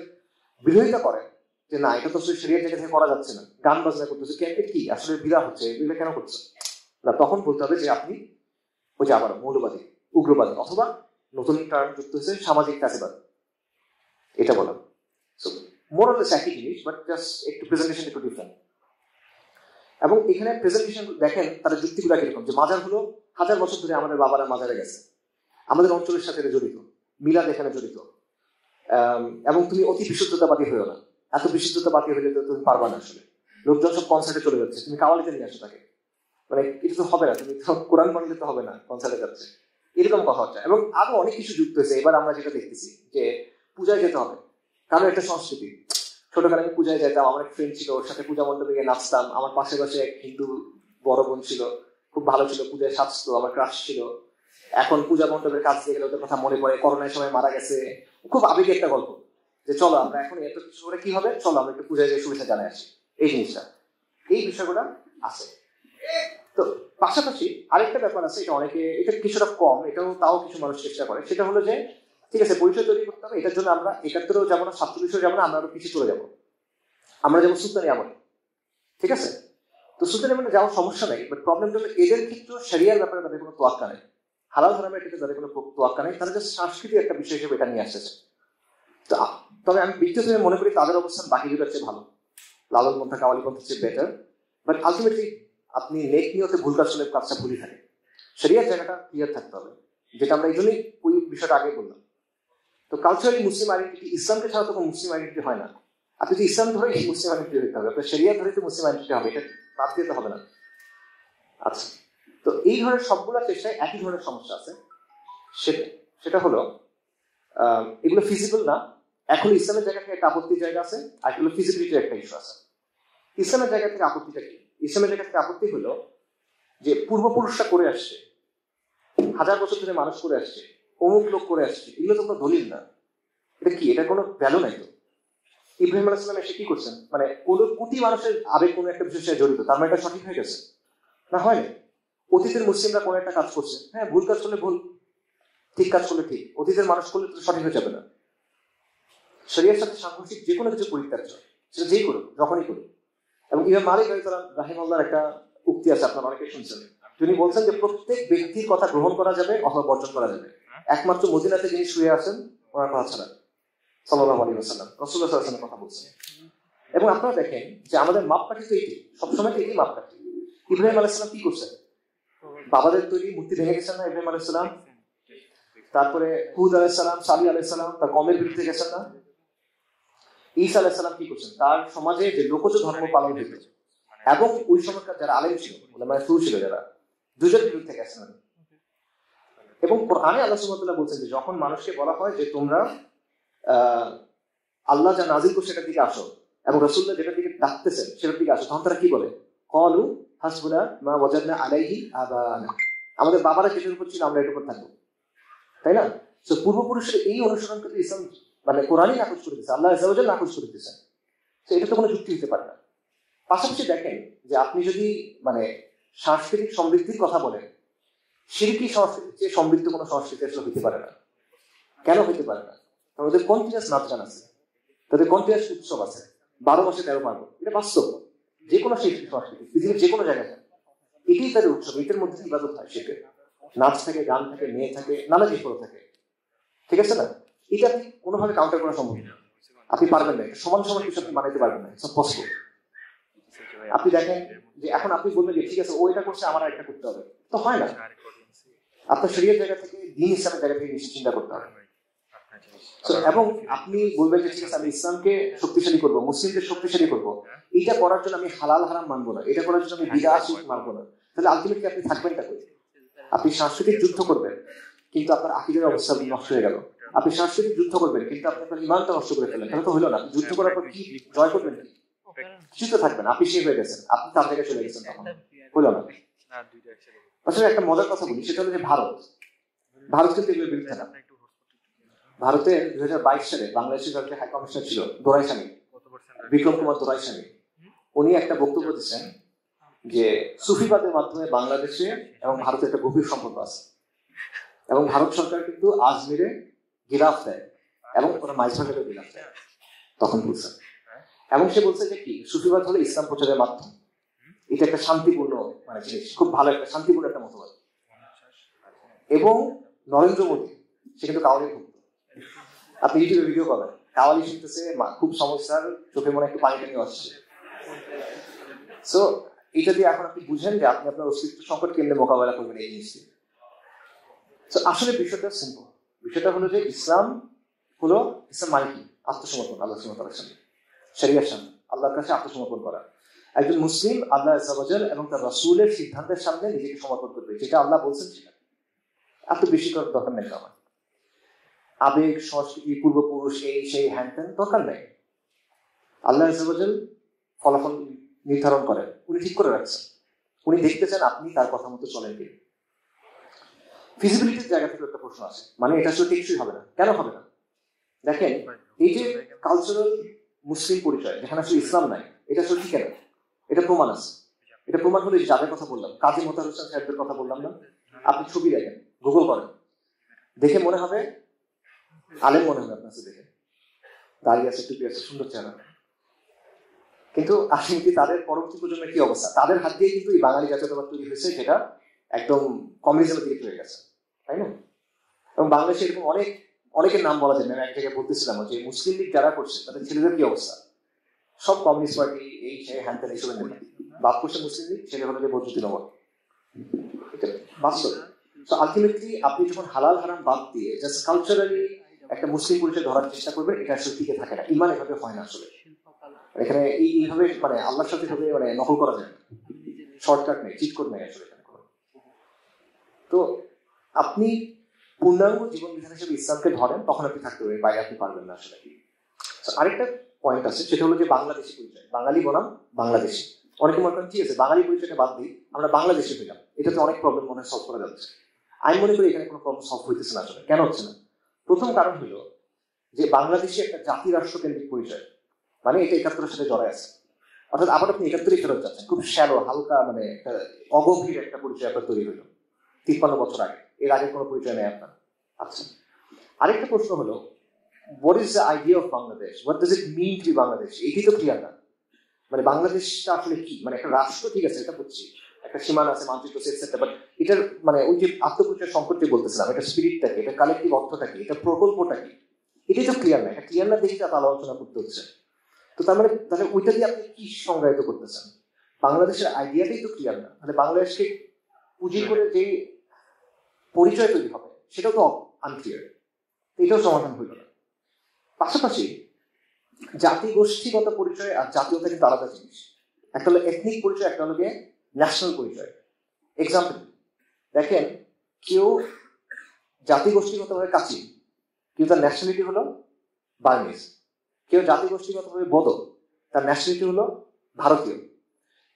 বিরোধিতা করেন যে না এটা তো শরীয়ত জায়গা থেকে করা যাচ্ছে না, গান বাজনা করতেছে, কি আসলে বিদা হচ্ছে, এগুলো কেন করছে না, তখন বলতে হবে যে আপনি ওই যে আবার মৌলবাদী, উগ্রবাদী, অথবা নতুন টার্ম যুক্ত হয়েছে সামাজিক ফ্যাসিবাদ, এটা বলা। সো মোরালেস একই জিনিস, বাট জাস্ট একটু প্রেজেন্টেশন একটু ডিফারেন্ট। এবং এখানে প্রেজেন্টেশন দেখেন তারা যুক্তিগুলো কিরকম, যে মাজার হলো 1000 বছর ধরে আমাদের বাবারা মাজারে গেছে, আমাদের অঞ্চলের সাথে জড়িত, মিলাদ এখানে জড়িত। এবং তুমি অতি বিশুদ্ধতাবাদী হয়েও না, এত বিশুদ্ধতাবাদী হলে তো তুমি পারবা না। আসলে লোকজন সব কনসার্টে চলে যাচ্ছে, তুমি কাওয়ালিতে নিয়ে আসো তাকে, মানে এটা তো হবে না, তুমি তো কোরআন পড়লে তো হবে না, কনসার্টে যাচ্ছে, এরকম কথা হচ্ছে। এবং আরো অনেক কিছু যুক্ত হয়েছে। এবার আমরা যেটা দেখতেছি যে পূজায় যেতে হবে, কারণ একটা সংস্কৃতি। ছোটখানে আমি পূজায় যেতাম, আমার এক ফ্রেন্ড ছিল, ওর সাথে পূজা মণ্ডপে গিয়ে নাচতাম। আমার পাশে পাশে এক হিন্দু বড় বোন ছিল, খুব ভালো ছিল, পূজায় সাজতো, আমার ক্রাশ ছিল। এখন পূজা মণ্ডপের কাজ দিয়ে গেলে ওদের কথা মনে পড়ে, করোনার সময় মারা গেছে, খুব আবেগী একটা গল্প, যে চলো আমরা এখন এত কিছু করে কি হবে, চলো আমরা একটু পূজায় যে শুভেচ্ছা জানাই আসি। এই জিনিসটা, এই বিষয়গুলো আছে। তো পাশাপাশি আরেকটা ব্যাপার আছে, এটা অনেকে, এটা কিছুটা কম, এটাও তাও কিছু মানুষ চেষ্টা করে। সেটা হলো যে ঠিক আছে, পরিচয় তৈরি করতে হবে, এটার জন্য আমরা 71-ও যাবো না, 47-ও যাবো না, আমরা আরো পিছিয়ে চলে যাবো, আমরা যাবো সুলতানি আমলে, ঠিক আছে? তো সুলতানি আমলে যাওয়ার সমস্যা নেই, বাট প্রবলেমটা হলো এদের ক্ষেত্রে শরিয়ার ব্যাপারে তাদের কোনো তোয়াক্কা নেই, হালাল হারামের ক্ষেত্রে তাদের কোনো তোয়াক্কা নেই, তারা জাস্ট সাংস্কৃতিক একটা বিষয় হিসেবে এটা নিয়ে আসতেছে। তো তবে আমি ব্যক্তিগতভাবে মনে করি তাদের অবস্থান বাকি দুটার চেয়ে ভালো, লালন পন্থা কাওয়ালি পন্থার চেয়ে বেটার। বাট আলটিমেটলি আপনি নেক নিয়তে ভুল কাজ করলে কাজটা ভুলই থাকে, শরিয়ার জায়গাটা ক্লিয়ার থাকতে হবে, যেটা আমরা এই জন্যই ওই বিষয়টা আগে বললাম। তো কালচারালি মুসলিম আইডেন্টিটি, ইসলামকে ছাড়া তো মুসলিম আইডেন্টিটি হয় না। আপনি যদি ইসলাম ধরে মুসলিম আইডেন্টিটি হতে হবে, আপনার শরিয়া ধরে তো মুসলিম আইডেন্টিটি হবে, এটা বাদ দিতে হবে না। আচ্ছা, তো এই ধরনের সবগুলো চেষ্টায় একই ধরনের সমস্যা আছে, সেটা হলো এগুলো ফিজিবল না। এখন ইসলামের জায়গা থেকে একটা আপত্তির জায়গা আছে, আর এগুলো ফিজিবিলিটির একটা ইস্যু আছে। ইসলামের জায়গা থেকে আপত্তিটা কি? ইসলামের জায়গা থেকে আপত্তি হলো যে পূর্বপুরুষরা করে আসছে, 1000 বছর ধরে মানুষ করে আসছে, অমুক লোক করে আসছে, এগুলো তো কোনো দলিল না। এটা কি? এটা কোনো ভ্যালু নাই তো। ইব্রাহিম আলাইহিস সালাম এসে কি করছেন, মানে কোনো কোটি মানুষের আবেগ কোনো একটা বিষয়ের সাথে জড়িত, তার মানে এটা সঠিক হয়ে গেছে না? হয়নি। অতীতের মুসলিমরা কোনো একটা কাজ করছে, হ্যাঁ, ভুল কাজ করলে ভুল, ঠিক কাজ করলে ঠিক, অতীতের মানুষ করলে তো সঠিক হয়ে যাবে না। শরিয়ার সাথে সাংঘর্ষিক যে কোনো কিছু পরিত্যাজ্য, সেটা যেই করুক, যখনই করুক। এবং ইমাম মালিক রাহিমাহুল্লাহর একটা উক্তি আছে, আপনারা অনেকে শুনছেন। তিনি বলছেন যে প্রত্যেক ব্যক্তির কথা গ্রহণ করা যাবে অথবা বর্জন করা যাবে, একমাত্র মদিনাতে যিনি শুয়ে আছেন ওনার কথা ছাড়া। সাল্লাল্লাহু আলাইহি ওয়াসাল্লাম, রাসূলুল্লাহ সাল্লাল্লাহু আলাইহি ওয়াসাল্লামের কথা বলছেন। এবং আপনারা দেখেন যে আমাদের মাপকাঠি তো এইটি, সবসময় তো এইটি মাপকাঠি। ইব্রাহিম আলাইহিস সালাম কি করছেন? বাবাদের তৈরি মূর্তি ভেঙে গেছেন না ইব্রাহিম আলাইহিস সালাম? তারপরে হুদ আলাইহিস সালাম, সালিহ আলাইহিস সালাম তার কওমের বিরুদ্ধে গেছেন না? ঈসা আলাইহিস সালাম কি করছেন? তার সমাজে যে লোকজ ধর্ম পালন হইত এবং ওই সময়কার যারা আলেম ছিল, মানে সুর ছিল যারা, দুজনের বিরুদ্ধে গেছেন। এবং কোরআনে আল্লাহ সুবহানাহু ওয়া তাআলা বলছেন যে যখন মানুষকে বলা হয় যে তোমরা আল্লাহ যা নাজিল করছে সেটার দিকে আসো এবং রাসূলুল্লাহ যেটার দিকে ডাকতেছেন সেটার দিকে আসো, তখন তারা কি বলে? ক্বালু হাসবুনা মা ওয়াজাদনা আলাইহি আবানা, আমাদের বাবারা যেটার উপর ছিল আমরা এটার উপর থাকবো, তাই না? তো পূর্বপুরুষের এই অনুসরণ করতে ইসলাম মানে কোরআনই নাকচ করে দিচ্ছে, আল্লাহ আযজা ওয়া জাল্লা নাকচ করে দিচ্ছেন। তো এটা তো কোনো যুক্তি হতে পারে না। পাশাপাশি দেখেন যে আপনি যদি মানে সাংস্কৃতিক সমৃদ্ধির কথা বলেন, শিরকি সংস্কৃতির চেয়ে সমৃদ্ধ কোনো সংস্কৃতি আসলে হইতে পারে না। কেন হইতে পারে না? কারণ ওদের কন্টিনিউয়াস নাচ গান আছে, তাদের কন্টিনিউয়াস উৎসব আছে, 12 মাসে 13 পার্বণ, এটা বাস্তব। যে কোনো শিল্পী সংস্কৃতি পৃথিবীর যে কোনো জায়গায় এটাই তাদের উৎসব, এটার মধ্যে ইবাদত হয়, শিল্পের নাচ থাকে, গান থাকে, মেয়ে থাকে, নানা কিছু থাকে, ঠিক আছে না? এটা আপনি কোনোভাবে কাউন্টার করা সম্ভব না, আপনি পারবেন না, সমান সমান কিছু আপনি মানাইতে পারবেন না, ইটস পসিবল। আপনি দেখেন যে এখন আপনি বলবেন যে ঠিক আছে ও এটা করছে আমার একটা করতে হবে, তো হয় না। আপনার শরীরের জায়গা থেকে দিন ইসলামের জায়গা থেকে চিন্তা করতে হবে। এবং আপনি বলবেন যে ঠিক আছে আমি ইসলামকে শক্তিশালী করবো, মুসলিমদের শক্তিশালী করবো, এইটা করার জন্য আমি হালাল হারাম মানবো না, এটা করার জন্য আমি বিদআত মানবো না, তাহলে আলটিমেটলি আপনি থাকবেনটা কই? আপনি সাংস্কৃতিক যুদ্ধ করবেন কিন্তু আপনার আকীদার অবস্থা নষ্ট হয়ে গেল। আপনি সাংস্কৃতিক যুদ্ধ করবেন কিন্তু আপনি আপনার ঈমানটা নষ্ট করে ফেলেন, তাহলে তো হলো না। যুদ্ধ করার পর কি জয় করবেন? কি কিছু তো থাকবেন, আপনি শেষ হয়ে গেছেন, আপনি তার জায়গায় চলে গেছেন, তখন হলো না। আসলে একটা মজার কথা বলি, সেটা হলো যে ভারত কিন্তু এগুলোর বিরুদ্ধে না। ভারতে 2022 সালে বাংলাদেশের যে হাই কমিশনার ছিল দোরাইস্বামী, বিক্রম কুমার দোরাইস্বামী, উনি একটা বক্তব্য দিচ্ছেন যে সুফিবাদের মাধ্যমে বাংলাদেশে এবং ভারতের একটা গভীর সম্পর্ক আছে এবং ভারত সরকার কিন্তু আজমিরে গিলাফ দেয় এবং ওরা মাইজভাগেরও গিলাফ দেয়, তখন বলছেন। এবং সে বলছে যে কি সুফিবাদ হলো ইসলাম প্রচারের মাধ্যম, এটা একটা শান্তিপূর্ণ মানে জিনিস, খুব ভালো একটা শান্তিপূর্ণ একটা মতবাদ। এবং নরেন্দ্র মোদী সে কিন্তু কাওয়ালি ভক্ত, আপনি ইউটিউবে ভিডিও পাবেন, কাওয়ালি শুনতেছে, খুব সমস্যার, চোখে মনে একটু পানি টানি আসছে। সো এটা দিয়ে এখন আপনি বুঝেন যে আপনি আপনার অস্তিত্ব সংকট কেমনে মোকাবেলা করবেন এই জিনিসটি। আসলে বিষয়টা সিম্পল, বিষয়টা হলো যে ইসলাম মানে কি? আত্মসমর্পণ, আল্লাহ সুবহানাহু ওয়া তাআলার সামনে, শরিয়ার সামনে, আল্লাহর কাছে আত্মসমর্পণ করা। একজন মুসলিম আল্লাহ আযজা ওয়া জাল এবং তার রাসূলের সিদ্ধান্তের সামনে নিজেকে সমর্পণ করবে, যেটা আল্লাহ বলছেন সেটা। এত বেশি করার দরকার নেই আমার, আবেগ, সংস্কৃতি, পূর্বপুরুষ, এই সেই হ্যান ত্যান দরকার নেই। আল্লাহ আযজা ওয়া জাল ফলাফল নির্ধারণ করেন, উনি ঠিক করে রাখছেন, উনি দেখতে চান আপনি তার কথা মতো চলেন কি। ফিজিবিলিটির জায়গা থেকে একটা প্রশ্ন আছে, মানে এটা আসলে কিছুই হবে না। কেন হবে না? দেখেন এই যে কালচারাল মুসলিম পরিচয় যেখানে আসলে ইসলাম নাই, এটা আসলে ঠিক কেন? এটা প্রমাণ আছে। এটা প্রমাণ হলো যাদের কথা বললাম, কাজী মোতাহার হোসেন সাহেবদের কথা বললাম না, আপনি ছবি দেখেন, গুগল করেন, দেখে মনে হবে আলেম, মনে হবে আপনার দেখে, দাঁড়িয়ে আছে, টুপি আছে, সুন্দর চেহারা, কিন্তু আসলে তাদের পরবর্তী প্রজন্মের কি অবস্থা? তাদের হাত দিয়ে কিন্তু এই বাঙালি জাতীয়তাবাদ তৈরি হয়েছে, যেটা একদম কমিউনিজমের দিকে চলে গেছে, তাই না? এবং বাংলাদেশে এরকম অনেকের নাম বলা যায়। আমি এক জায়গায় বলতেছিলাম যে মুসলিম লীগ যারা করছে তাদের ছেলেদের কি অবস্থা? সব কমিউনিস্ট পার্টি, এই সেই হ্যান ত্যান এইসবের নেতা। বাপ করছে মুসলিম লীগ, ছেলে হলো যে বৈদ্যুতিক নগর, এটা বাস্তব। তো আলটিমেটলি আপনি যখন হালাল হারাম বাদ দিয়ে জাস্ট কালচারালি একটা মুসলিম পরিচয় ধরার চেষ্টা করবেন, এটা আসলে টিকে থাকে না। ইমান এভাবে হয় না আসলে। এখানে এইভাবে মানে আল্লাহর সাথে মানে নকল করা যায় না, শর্টকাট নেই, চিট কোড নেই আসলে এখানে। তো আপনি পূর্ণাঙ্গ জীবন বিধান হিসেবে ইসলামকে ধরেন, তখন আপনি থাকতে পারবেন, বাইরে আপনি পারবেন না আসলে। আরেকটা পয়েন্ট আছে, সেটা হলো যে বাংলাদেশি পরিচয়, বাঙালি বনাম বাংলাদেশি। অনেকে মনে করেন ঠিক আছে বাঙালি পরিচয়টা বাদ দিই, আমরা বাংলাদেশি হইলাম, এটাতে অনেক প্রবলেম মনে হয় সলভ করা যাচ্ছে। আমি মনে করি এখানে কোনো প্রবলেম সলভ হইতেছে না আসলে। কেন হচ্ছে না? প্রথম কারণ হলো যে বাংলাদেশি একটা জাতি রাষ্ট্র কেন্দ্রিক পরিচয়, মানে এটা 71-এর সাথে জড়ায় আছে। অর্থাৎ আবার আপনি 71-এ ফেরত যাচ্ছেন, খুব শ্যালো, হালকা, মানে একটা অগভীর একটা পরিচয় আপনার তৈরি হইল 53 বছর আগে। এর আগে কোনো পরিচয় নেই আপনার। আচ্ছা, আরেকটা প্রশ্ন হলো what is the idea of Bangladesh? What does it mean to be Bangladesh? এটাই তো ক্লিয়ার না। মানে বাংলাদেশটা আসলে কি? মানে একটা রাষ্ট্র, ঠিক আছে, এটা বুঝছি, একটা সীমানা আছে, মানচিত্র সেট, বাট এটার মানে ওই যে আত্মপরিচয় সংকট যে বলতেছিলাম, এটা স্পিরিটটা কি, এটা কালেক্টিভ অর্থটা কি, এটা প্রকল্পটা কি, এটাই তো ক্লিয়ার না। এটা ক্লিয়ার না দেখে তার আলোচনা করতে হচ্ছে। তো তার মানে তাহলে ওইটা দিয়ে আপনি কি সংজ্ঞায়িত করতেছেন? বাংলাদেশের আইডিয়াটাই তো ক্লিয়ার না। মানে বাংলাদেশকে পুঁজি করে যে পরিচয় তৈরি হবে সেটাও তো আনক্লিয়ার, এটাও সমাধান হইল না। পাশাপাশি জাতি গোষ্ঠীগত পরিচয় আর জাতীয়তা কিন্তু আলাদা জিনিস। একটা হলো এথনিক পরিচয়, একটা হলো ন্যাশনাল পরিচয়। এক্সাম্পল দেখেন, কেউ জাতি গোষ্ঠীগতভাবে কাচি কিন্তু তার ন্যাশনালিটি হলো বার্মিজ। কেউ জাতি গোষ্ঠীগতভাবে বদল, তার ন্যাশনালিটি হলো ভারতীয়।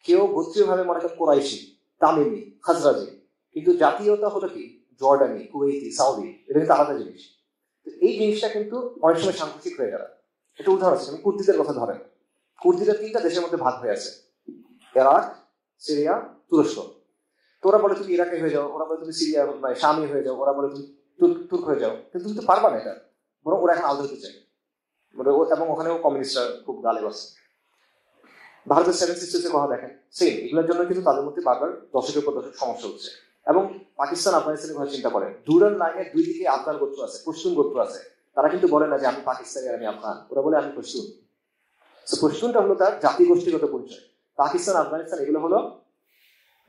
কেউ গোত্রীয়ভাবে মনে করেন কোরাইশি, তামিমি, খাজরাজি, কিন্তু জাতীয়তা হলো কি জর্ডানি, কুয়েতি, সাউদি। এটা কিন্তু আলাদা জিনিস। এই জিনিসটা কিন্তু অনেক সময় সাংঘাতিক হয়ে গেল। এটা উদাহরণ আছে, আমি কুর্দিদের কথা ধরেন। কুর্দিরা 3টা দেশের মধ্যে ভাগ হয়ে আছে, ইরাক, সিরিয়া, তুরস্ক। তো ওরা বলে তুমি ইরাকে হয়ে যাও, ওরা বলে তুমি সিরিয়া শামি হয়ে যাও, ওরা বলে তুমি তুর্ক হয়ে যাও, কিন্তু তুমি তো পারবা না এটা। বরং ওরা এখন আলাদা হতে চায়, এবং ওখানেও কমিউনিস্টরা খুব গালে বসে। ভারতের 7 সিস্টার্সের কথা দেখেন, সেম। এগুলোর জন্য কিন্তু তাদের মধ্যে বারবার দশকের পর দশক সমস্যা হচ্ছে। এবং পাকিস্তান আফগানিস্তানের কথা চিন্তা করেন, ডুরাল লাইনের 2 দিকে আফগান গোত্র আছে, পশতুন গোত্র আছে। তারা কিন্তু বলে না যে আমি পাকিস্তানি আর আমি আফগান, ওরা বলে আমি পশতুন। পশতুনটা হলো তার জাতি গোষ্ঠীগত পরিচয়। পাকিস্তান, আফগানিস্তান এগুলো হলো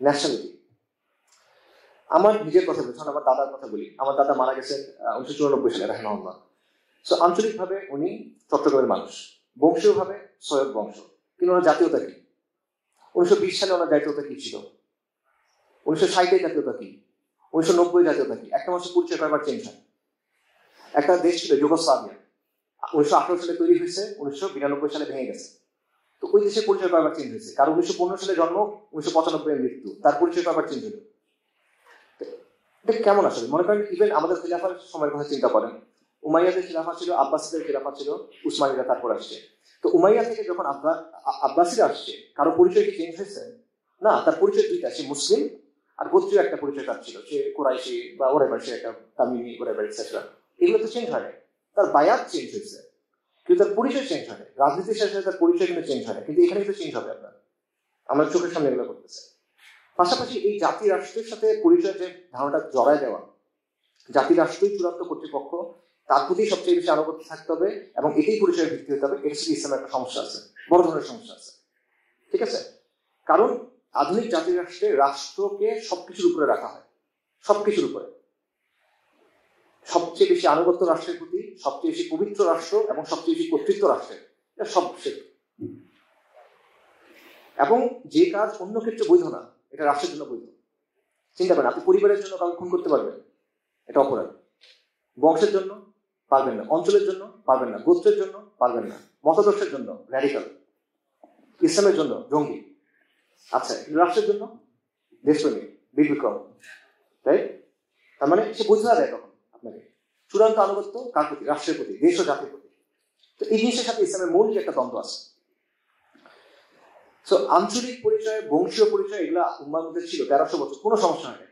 ন্যাশনালিটি। আমার নিজের কথা বলছি, আমার দাদার কথা বলি। আমার দাদা মারা গেছেন 1994 সালে, রাহিমাহুল্লাহ। আঞ্চলিকভাবে উনি চট্টগ্রামের মানুষ, বংশীয়ভাবে সৈয়দ বংশ। কিন্তু ওনার জাতীয়তা কি? 1920 সালে ওনার জাতীয়তা কি ছিল? 1960 জাতীয়তা কি? 1990 জাতীয়তা কি? একটা মাসে পরিচয় করার চেঞ্জ হয়। একটা দেশ ছিল যুগোস্লাভিয়া, 1918 সালে তৈরি হয়েছে, 1992 সালে ভেঙে গেছে। তো ওই দেশের পরিচয় করার চেঞ্জ হয়েছে। কারণ 1915 সালে জন্ম, 1995 মৃত্যু, তার পরিচয় করার চেঞ্জ হলো। এটা কেমন আসলে? মনে করেন ইভেন আমাদের খিলাফার সময়ের কথা চিন্তা করেন, উমাইয়াদের খিলাফা ছিল, আব্বাসীদের খিলাফা ছিল, উসমানীরা তারপর আসছে। তো উমাইয়া থেকে যখন আব্বাসীরা আসছে, কারো পরিচয় কি চেঞ্জ হয়েছে? না, তার পরিচয় 2টা, সে মুসলিম আর গোত্রীয় একটা পরিচয় তার ছিল, সে কোরাইশি বা ওরেবার, সে একটা তামিমি, ওরেবার এটসেট্রা। এগুলো তো চেঞ্জ হয় না। তার বায়াত চেঞ্জ হয়েছে কিন্তু তার পরিচয় চেঞ্জ হয় না। রাজনীতির সাথে তার পরিচয় কিন্তু চেঞ্জ হয় না, কিন্তু এখানে কিন্তু চেঞ্জ হবে। আপনার আমরা চোখের সামনে এগুলো করতেছে। পাশাপাশি এই জাতি রাষ্ট্রের সাথে পরিচয় যে ধারণাটা জড়ায় দেওয়া, জাতি রাষ্ট্রই চূড়ান্ত কর্তৃপক্ষ, তার প্রতি সবচেয়ে বেশি আনুগত্য থাকতে হবে এবং এটাই পরিচয়ের ভিত্তি হতে হবে। এর সাথে ইসলামের একটা সমস্যা আছে, বড় ধরনের সমস্যা আছে। ঠিক আছে? কারণ আধুনিক জাতি রাষ্ট্রে রাষ্ট্রকে সবকিছুর উপরে রাখা হয়, সবকিছুর উপরে। সবচেয়ে বেশি আনুগত্য রাষ্ট্রের প্রতি, সবচেয়ে বেশি পবিত্র রাষ্ট্র এবং সবচেয়ে বেশি কর্তৃত্ব রাষ্ট্রের, এটা সব। এবং যে কাজ অন্য ক্ষেত্রে বৈধ না, এটা রাষ্ট্রের জন্য বৈধ। চিন্তা করেন, আপনি পরিবারের জন্য কাউকে খুন করতে পারবেন, এটা অপরাধ। বংশের জন্য পারবেন না, অঞ্চলের জন্য পারবেন না, গোত্রের জন্য পারবেন না, মতাদর্শের জন্য র্যাডিক্যাল, ইসলামের জন্য জঙ্গি। আচ্ছা, রাষ্ট্রের জন্য দেশপ্রেমী, বিক্রম, তাই? তার মানে সে বুঝতে দেয় তখন আপনাকে চূড়ান্ত আনুগত্য কার প্রতি? রাষ্ট্রের প্রতি, দেশ ও জাতির প্রতি। তো এই জিনিসের সাথে ইসলামের মূল যে একটা দ্বন্দ্ব আছে। আঞ্চলিক পরিচয়, বংশীয় পরিচয়, এগুলা উম্মার মধ্যে ছিল 1300 বছর, কোনো সমস্যা হয়নি,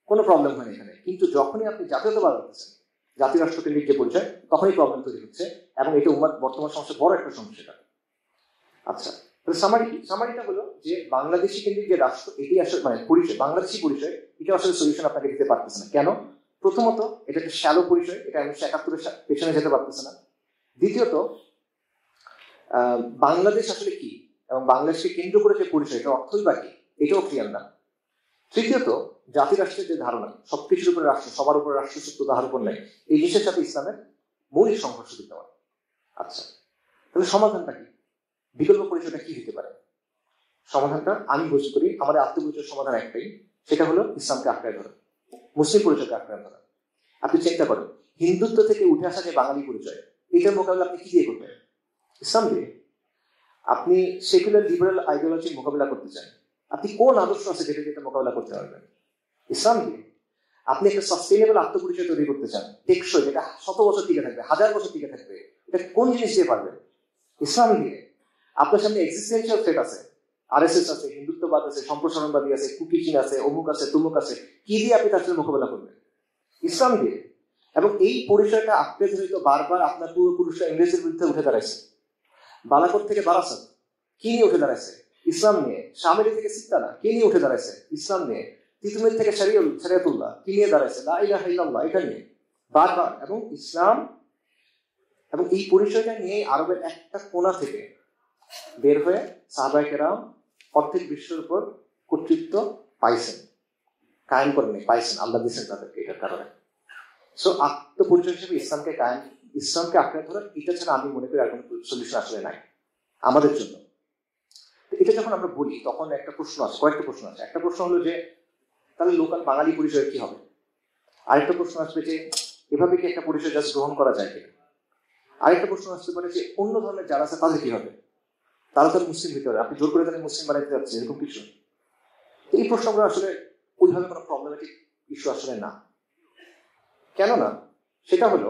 কোনো প্রবলেম হয়নি এখানে। কিন্তু যখনই আপনি জাতীয়তাবাদ করতেছেন, জাতি রাষ্ট্র কেন্দ্রিক যে পরিচয়, তখনই প্রবলেম তৈরি হচ্ছে। এবং এটা উম্মার বর্তমান সমস্যা, বড় একটা সমস্যা। আচ্ছা, সামারিটা হলো যে বাংলাদেশি কেন্দ্রিক যে রাষ্ট্র, এটি আসলে মানে পরিচয়, বাংলাদেশি পরিচয়, এটা আসলে সলিউশন আপনাকে দিতে পারতেছে না। কেন? প্রথমত, এটা একটা শ্যালো পরিচয়, এটা 1971 পেছনে যেতে পারতেছে না। দ্বিতীয়ত, বাংলাদেশ আসলে কি এবং বাংলাদেশকে কেন্দ্র করে যে পরিচয়, এটা অর্থই বাকি, এটাও ক্লিয়ার না। তৃতীয়ত, জাতি রাষ্ট্রের যে ধারণা, সবকিছুর উপরে রাষ্ট্র, সবার উপরে রাষ্ট্র সত্য, তাহার উপর নাই, এই জিনিসের সাথে ইসলামের মৌলিক সংঘর্ষ বিদ্যমান। আচ্ছা, তাহলে সমাধানটা কি? বিকল্প পরিচয়টা কি হতে পারে? সমাধানটা আমি বুঝতে করি, আমাদের আত্মপরিচয়ের সমাধান একটাই, সেটা হলো ইসলামকে আঁকড়ায় ধরা, মুসলিম পরিচয়কে আঁকড়ায় ধরা। আপনি চিন্তা করেন, হিন্দুত্ব থেকে উঠে আসা যে বাঙালি পরিচয়, এটার মোকাবিলা আপনি কি দিয়ে করবেন? ইসলাম দিয়ে। আপনি সেকুলার লিবারেল আইডিওলজির মোকাবিলা করতে চান, আপনি কোন আদর্শ আছে যেটা মোকাবিলা করতে পারবেন? ইসলাম দিয়ে। আপনি একটা সাস্টেইনেবল আত্মপরিচয় তৈরি করতে চান, টেকসই, যেটা 100 বছর টিকে থাকবে, 1000 বছর টিকে থাকবে, এটা কোন জিনিস দিয়ে পারবেন? ইসলাম দিয়ে। আপনার সামনে এক্সিস্টেন্সিয়াল থ্রেট আছে, আরএসএস আছে, হিন্দুত্ববাদ আছে, সম্প্রসারণবাদী আছে, কুকিচিন আছে, অমুক আছে, তুমুক আছে, কি দিয়ে আপনি তার সাথে মোকাবেলা করবেন? ইসলাম দিয়ে। এবং এই পরিচয়টা আঁকড়ে ধরে তো বারবার আপনার পূর্বপুরুষরা ইংরেজের বিরুদ্ধে উঠে দাঁড়াইছে। বালাকোট থেকে বারাসাত কি নিয়ে উঠে দাঁড়াইছে? ইসলাম নিয়ে। শামেলি থেকে সিত্তানা কে নিয়ে উঠে দাঁড়াইছে? ইসলাম নিয়ে। তিতুমির থেকে শরিয়তুল্লাহ কি নিয়ে দাঁড়াইছে? লা ইলাহা ইল্লাল্লাহ, এটা নিয়ে বারবার। এবং ইসলাম এবং এই পরিচয়টা নিয়ে আরবের একটা কোণা থেকে বের হয়ে সাহাবায়ে কেরাম অর্ধেক বিশ্বের উপর কর্তৃত্ব পাইছেন। কায়েম করেনি, পাইছেন, আল্লাহ দিয়েছেন তাদেরকে এটার কারণে। সো আত্মপরিচয় হিসেবে ইসলামকে আঁকড়ে ধরা, এটা ছাড়া আমি মনে করি আর কোনো সলিউশন আসলে নাই আমাদের জন্য। এটা যখন আমরা বলি তখন একটা প্রশ্ন আছে, কয়েকটা প্রশ্ন আছে। একটা প্রশ্ন হলো যে তাহলে লোকাল বাঙালি পরিচয় কি হবে? আরেকটা প্রশ্ন আসবে যে এভাবে কি একটা পরিচয় জাস্ট গ্রহণ করা যায় কিনা? আরেকটা প্রশ্ন আসতে পারে যে অন্য ধর্মের যারা আছে তাদের কি হবে? তারা তো মুসলিম ভিতরে, আপনি জোর করে তাদের মুসলিম বানাইতে যাচ্ছে, এরকম কিছু। এই প্রশ্নগুলো আসলে ওইভাবে কোনো প্রবলেমেটিক ইস্যু আসলে না। কেন না? সেটা হলো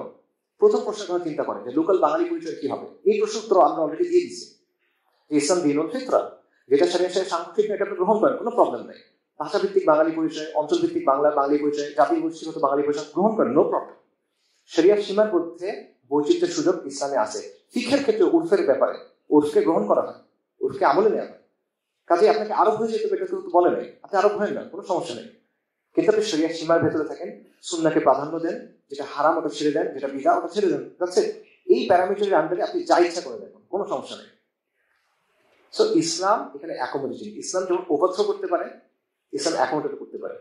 প্রথম প্রশ্নের কথা চিন্তা করেন যে লোকাল বাঙালি পরিচয় কি হবে। এই প্রশ্ন উত্তর আমরা অলরেডি দিয়ে দিচ্ছি। ইসলাম দীনুল ফিতরা, যেটা সাথে সাংস্কৃতিক এটা আপনি গ্রহণ করেন, কোনো প্রবলেম নেই। ভাষাভিত্তিক বাঙালি পরিচয়, অঞ্চলভিত্তিক বাঙালি পরিচয়, জাতি গোষ্ঠীগত বাঙালি পরিচয় গ্রহণ করেন, নো প্রবলেম। শরিয়ার সীমার মধ্যে বৈচিত্র্যের সুযোগ ইসলামে আছে। ফিকহের ক্ষেত্রে উর্ফের ব্যাপারে উর্ফকে গ্রহণ করা হয়, উর্ফকে আমলে নেওয়া হয়। কাজে আপনাকে আরব হয়ে যেতে এটা কিন্তু বলে নাই, আপনি আরব হয়ে না, কোনো সমস্যা নেই। কিন্তু আপনি শরিয়ার সীমার ভেতরে থাকেন, সুন্নাহকে প্রাধান্য দেন, যেটা হারাম ওটা ছেড়ে দেন, যেটা বিদআত ওটা ছেড়ে দেন। এই প্যারামিটারের আন্ডারে আপনি যা ইচ্ছা করে দেখুন, কোনো সমস্যা নেই। সো ইসলাম এখানে অ্যাকোমোডেশন, ইসলাম যেমন উপদ্র করতে পারে, ইসলাম অ্যাকোমোডেট করতে পারে।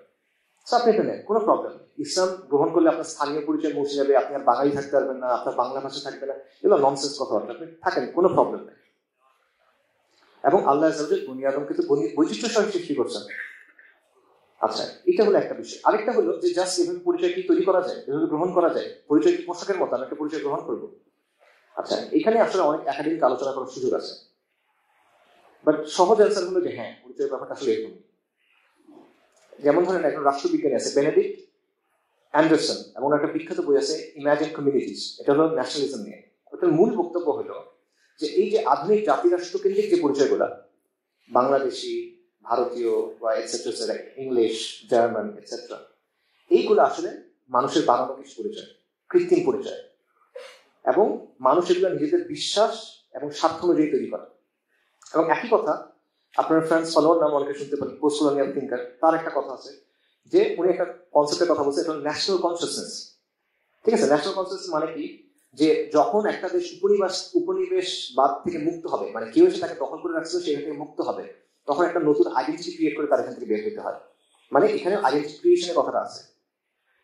সো আপনি এটা নেন, কোনো প্রবলেম নেই। ইসলাম গ্রহণ করলে আপনার স্থানীয় পরিচয় মুছে যাবে, আপনি আর বাঙালি থাকতে পারবেন না, আপনার বাংলা ভাষা থাকবে না, এগুলো ননসেন্স কথাবার্তা। আপনি থাকেন, কোনো প্রবলেম নেই। এবং আল্লাহ বনি আদমকে তো বৈচিত্র্য সহ সৃষ্টি করছেন। আচ্ছা, এটা হলো একটা বিষয়। আরেকটা হলো যে জাস্ট এভাবে পরিচয় কি তৈরি করা যায়, এভাবে গ্রহণ করা যায়? পরিচয় কি পোশাকের মতো আমি একটা পরিচয় গ্রহণ করবো? আচ্ছা, এখানে আসলে অনেক একাডেমিক আলোচনা করার সুযোগ আছে, বাট সহজ অ্যান্সার হলো যে হ্যাঁ, পরিচয়ের ব্যাপারটা আসলে এরকম। যেমন ধরেন একজন রাষ্ট্রবিজ্ঞানী আছে বেনেডিক্ট অ্যান্ডারসন, এবং একটা বিখ্যাত বই আছে ইমাজিন কমিউনিটিস, এটা হলো ন্যাশনালিজম নিয়ে। ওটার মূল বক্তব্য হলো যে এই যে আধুনিক জাতিরাষ্ট্র কেন্দ্রিক যে পরিচয়গুলা, বাংলাদেশি, ভারতীয় বা এটসেট্রা, ইংলিশ, জার্মান এটসেট্রা, এইগুলো আসলে মানুষের বানানো কিছু পরিচয়, কৃত্রিম পরিচয়, এবং মানুষ এগুলো নিজেদের বিশ্বাস এবং স্বার্থ অনুযায়ী তৈরি করে। এবং একই কথা আপনার ফ্রান্স ফলোয়ার নাম অনেকে শুনতে পারেন, পোস্ট কলোনিয়াল থিঙ্কার, তার একটা কথা আছে যে উনি একটা কনসেপ্টের কথা বলছে, এটা ন্যাশনাল কনসিয়াসনেস। ঠিক আছে, ন্যাশনাল কনসিয়াসনেস মানে কি? যে যখন একটা দেশ উপনিবেশবাদ থেকে মুক্ত হবে, মানে কেউ এসে তাকে দখল করে রাখছিল সেখান থেকে মুক্ত হবে, তখন একটা নতুন আইডেন্টিটি ক্রিয়েট করে তার এখান থেকে বের হতে হয়। মানে এখানে আইডেন্টিটি ক্রিয়েশনের কথাটা আছে,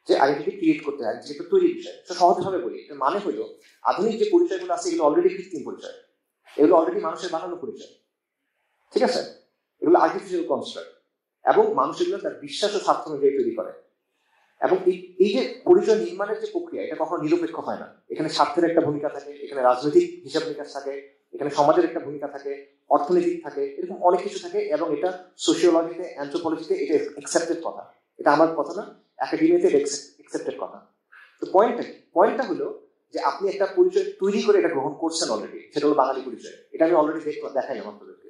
যে আইডেন্টিটি ক্রিয়েট করতে হয়, যেটা তৈরির বিষয়। সহজভাবে বলি, এর মানে হলো আধুনিক যে পরিচয়গুলো আছে এগুলো অলরেডি কৃত্রিম পরিচয়, এগুলো অলরেডি মানুষের বানানো পরিচয়। ঠিক আছে, এগুলো আর্টিফিশিয়াল কনস্ট্রাক্ট, এবং মানুষ এগুলো তার বিশ্বাস ও স্বার্থ অনুযায়ী তৈরি করে। এবং এই যে পরিচয় নির্মাণের যে প্রক্রিয়া, এটা কখনো নিরপেক্ষ হয় না। এখানে স্বার্থের একটা ভূমিকা থাকে, এখানে রাজনৈতিক হিসাব নিকাশ থাকে, এখানে সমাজের একটা ভূমিকা থাকে, অর্থনৈতিক থাকে, এরকম অনেক কিছু থাকে। এবং এটা সোশিওলজিতে, অ্যানথ্রোপলজিতে এটা একসেপ্টেড কথা, এটা আমার কথা না, একাডেমিতে একসেপ্টেড কথা। তো পয়েন্টটা কি? পয়েন্টটা হলো যে আপনি একটা পরিচয় তৈরি করে এটা গ্রহণ করছেন অলরেডি, সেটা হলো বাঙালি পরিচয়। এটা আমি অলরেডি দেখাই আপনাদেরকে,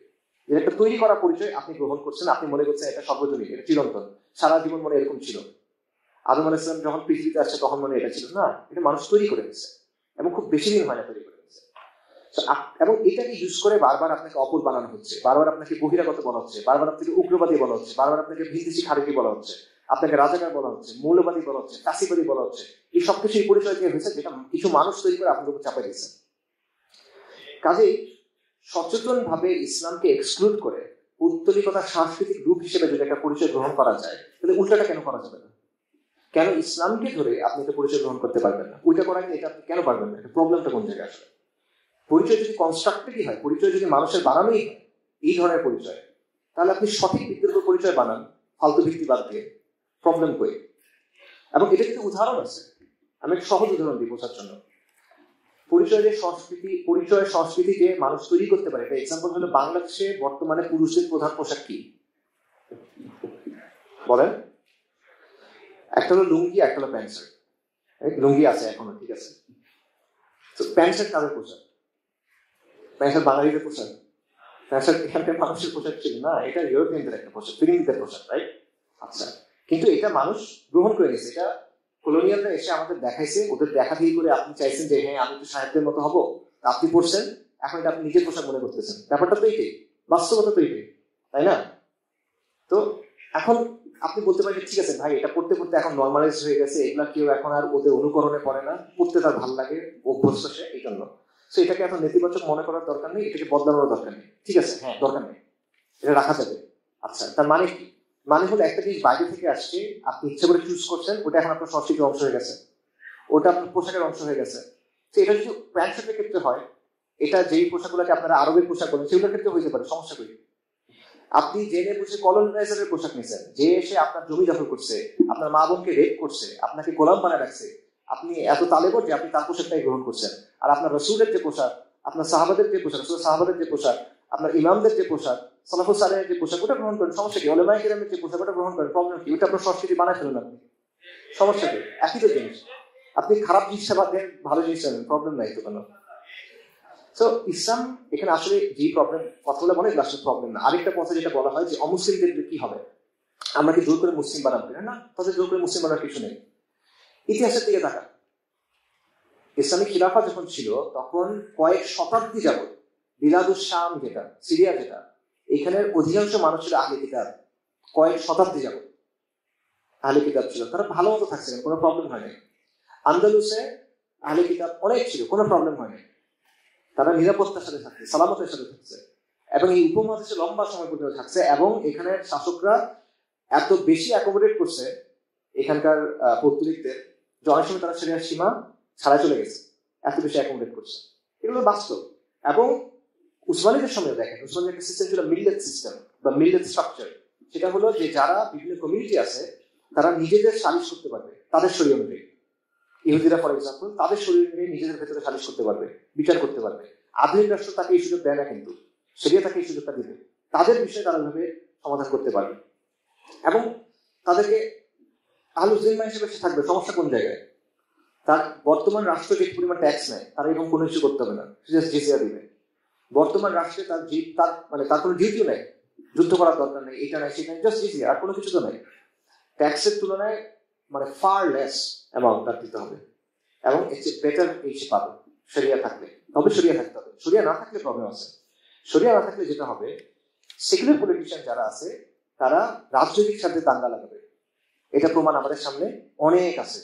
যে একটা তৈরি করা পরিচয় আপনি গ্রহণ করছেন, আপনি মনে করছেন এটা সর্বজনীন, এটা চিরন্তন, সারা জীবন মনে এরকম ছিল। আদম আলাইহিস সালাম যখন পৃথিবীতে আসছে তখন মনে এটা ছিল না, এটা মানুষ তৈরি করে দিচ্ছে, এবং খুব বেশি দিন হয় না তৈরি করে দিচ্ছে। এবং এটাকে ইউজ করে বারবার আপনাকে অপর বানানো হচ্ছে, বারবার আপনাকে বহিরাগত বলা হচ্ছে, বারবার আপনাকে উগ্রবাদী বলা হচ্ছে, বারবার আপনাকে ভিনদেশি খারিজি বলা হচ্ছে, আপনাকে রাজাকার বলা হচ্ছে, মৌলবাদী বলা হচ্ছে, কাশিবাদী বলা হচ্ছে। এই সবকিছু এই পরিচয় দিয়ে হয়েছে, যেটা কিছু মানুষ তৈরি করে আপনাদের উপর চাপাই দিচ্ছে। কাজেই সচেতন ভাবে ইসলামকে এক্সক্লুড করে পৌত্তলিকতা সাংস্কৃতিক রূপ হিসেবে যদি একটা পরিচয় গ্রহণ করা যায়, তাহলে উল্টাটা কেন করা যাবে না? কেন ইসলামকে ধরে আপনি একটা পরিচয় গ্রহণ করতে পারবেন না? ওইটা করা এটা আপনি কেন পারবেন না? প্রবলেমটা কোন জায়গায় আসলে? পরিচয় যদি কনস্ট্রাক্টেডই হয়, পরিচয় যদি মানুষের বানানোই হয় এই ধরনের পরিচয়, তাহলে আপনি সঠিক ভিত্তির উপর পরিচয় বানান, ফালতু ভিত্তি বাদ দিয়ে। প্রবলেম কই? এবং এটা কিন্তু উদাহরণ আছে, আমি একটা সহজ উদাহরণ দিই বোঝার জন্য। পরিচয় সংস্কৃতি যে মানুষ তৈরি করতে পারে, এটা এক্সাম্পল হলো বাংলাদেশে বর্তমানে পুরুষদের প্রধান পোশাক কি বলেন? একটা হলো লুঙ্গি, একটা হলো প্যান্ট শার্ট। লুঙ্গি আছে এখনো, ঠিক আছে। তো প্যান্ট শার্ট কাদের পোশাক? প্যান্ট শার্ট বাঙালিদের পোশাক? প্যান্ট শার্ট এখানকার মানুষের পোশাক ছিল না, এটা ইউরোপিয়ানদের একটা পোশাক, ফিরিঙ্গিদের পোশাক, রাইট? আচ্ছা, কিন্তু এটা মানুষ গ্রহণ করে নিয়েছে, এটা কলোনিয়ালরা এসে আমাদের দেখাইছে, ওদের দেখা দিয়ে করে আপনি চাইছেন যে হ্যাঁ আমি তো সাহেবদের মতো হবো, আপনি পড়ছেন, এখন এটা আপনি নিজের পোশাক মনে করতেছেন। ব্যাপারটা তো এইটাই, বাস্তবতা তো এইটাই, তাই না? তো এখন আপনি বলতে পারেন ঠিক আছে ভাই, এটা পড়তে পড়তে এখন নর্মালাইজ হয়ে গেছে, এগুলা কেউ এখন আর ওদের অনুকরণে পড়ে না, পড়তে তার ভালো লাগে, অভ্যস্ত সে, এই জন্য। তো এটাকে এখন নেতিবাচক মনে করার দরকার নেই, এটাকে বদলানোর দরকার নেই। ঠিক আছে, হ্যাঁ দরকার নেই, এটা রাখা যাবে। আচ্ছা, তার মানে কি? মানে হলো একটা জিনিস বাইরে থেকে আসছে, আপনি ইচ্ছে করে চুজ করছেন, ওটা এখন আপনার সংস্কৃতির অংশ হয়ে গেছে, ওটা আপনার পোশাকের অংশ হয়ে গেছে। তো এটা যদি প্যান্ট শার্টের ক্ষেত্রে হয়, এটা যেই পোশাকগুলোকে আপনারা আরবের পোশাক বলেন সেগুলোর ক্ষেত্রে হইতে পারে, সমস্যা করি। আপনি জেনে বুঝে কলোনাইজারের পোশাক নিয়েছেন, যে এসে আপনার জমি দখল করছে, আপনার মা বোনকে রেপ করছে, আপনাকে গোলাম বানায় রাখছে, আপনি এত তালেবর যে আপনি তার পোশাকটাই গ্রহণ করছেন। আর আপনার রসুলের যে পোশাক, আপনার সাহাবাদের যে পোশাক, রসুল সাহাবাদের যে পোশাক, আপনার ইমামদের যে পোশাক, সালাফুস সালেহের যে পোশাক, ওটা গ্রহণ করেন, সমস্যা কি? ওলামায়ে কেরামের যে পোশাক, ওটা গ্রহণ করেন, প্রবলেম কি? ওটা আপনার সংস্কৃতি বানায় ফেলুন আপনি, সমস্যা কি? একই তো জিনিস। আপনি খারাপ জিনিস বাদ ভালো জিনিস নেবেন, প্রবলেম নাই তো কোনো। তো ইসলাম এখানে আসলে যে প্রবলেম কথাগুলো বলে এগুলো আসলে প্রবলেম না। আরেকটা কথা যেটা বলা হয় যে অমুসলিমদের কি হবে, আমরা কি জোর করে মুসলিম বানাবো? না, তাদের জোর করে মুসলিম বানানোর কিছু নেই। ইতিহাসের দিকে তাকান, ইসলামিক খিলাফা যখন ছিল তখন কয়েক শতাব্দী যাবত বিলাদুস শাম, যেটা সিরিয়া, যেটা এখানের অধিকাংশ মানুষ ছিল আহলে কিতাব। কয়েক শতাব্দী যাবত আহলে কিতাব ছিল, তারা ভালো মতো থাকছিলেন, কোনো প্রবলেম হয়নি। আন্দালুসে আহলে কিতাব অনেক ছিল, কোনো প্রবলেম হয়নি, তারা নিরাপত্তার সাথে থাকছে, সালামতের সাথে থাকছে, এবং এই উপমহাদেশে লম্বা সময় পর্যন্ত থাকছে। এবং এখানে শাসকরা এত বেশি অ্যাকোমোডেট করছে এখানকার পৌত্তলিকদের, যে অনেক সময় তারা শরিয়ার সীমা ছাড়াই চলে গেছে, এত বেশি অ্যাকোমোডেট করছে। এগুলো বাস্তব। এবং উসমানীদের সময় দেখেন, উসমানীর একটা সিস্টেম ছিল মিল্লাত সিস্টেম বা মিল্লাত স্ট্রাকচার। সেটা হলো যে যারা বিভিন্ন কমিউনিটি আছে তারা নিজেদের সালিশ করতে পারবে তাদের শরীয় অনুযায়ী। ইহুদিরা ফর এক্সাম্পল তাদের শরীর নিয়ে নিজেদের ভেতরে সালিশ করতে পারবে, বিচার করতে পারবে। আধুনিক রাষ্ট্র তাকে এই সুযোগ দেয় না, কিন্তু শরিয়া তাকে এই সুযোগটা দিবে, তাদের বিষয়ে তারা ভাবে সমাধান করতে পারবে। এবং তাদেরকে আহলুল জিম্মা হিসেবে সে থাকবে, সমস্যা কোন জায়গায়? তার বর্তমান রাষ্ট্র যে পরিমাণ ট্যাক্স নেয়, তার এরকম কোনো কিছু করতে হবে না, জিজিয়া দিবে। বর্তমান রাষ্ট্রে তার কোনো ডিউটিও নেই, যুদ্ধ করার দরকার নেই, এটা নাই সেটা নেই, জাস্ট জিজিয়া, আর কোনো কিছু তো নেই। ট্যাক্সের তুলনায় ফার লেস অ্যামাউন্ট তার দিতে হবে, এবং এর চেয়ে বেটার এই সে পাবে শরিয়া থাকলে। তবে শরিয়া থাকতে হবে, শরিয়া না থাকলে প্রবলেম আছে। শরিয়া না থাকলে যেটা হবে, সেকুলার পলিটিশিয়ান যারা আছে তারা রাজনৈতিক স্বার্থে দাঙ্গা লাগাবে। এটা প্রমাণ আমাদের সামনে অনেক আছে।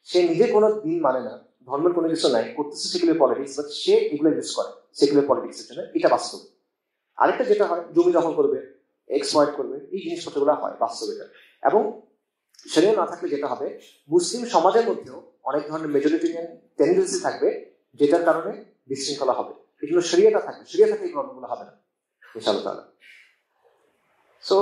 সে নিজে কোনো দিন মানে না, ধর্মের কোনো কিছু নাই, করতেছে সেকুলার পলিটিক্স, বাট সে এগুলো ইউজ করে সেকুলার পলিটিক্স এর জন্য, এটা বাস্তব। আরেকটা যেটা হয়, জমি দখল করবে, এক্সপ্লয়েট করবে, এই জিনিসপত্রগুলো হয় বাস্তব এটা। এবং শরিয়া না থাকলে যেটা হবে, মুসলিম সমাজের মধ্যেও অনেক ধরনের মেজরিটেরিয়ান টেন্ডেন্সি থাকবে, যেটার কারণে বিশৃঙ্খলা হবে। এগুলো শরিয়াটা থাকবে, শরিয়া থাকলে এই প্রবলেমগুলো হবে না ইনশাআল্লাহ। সো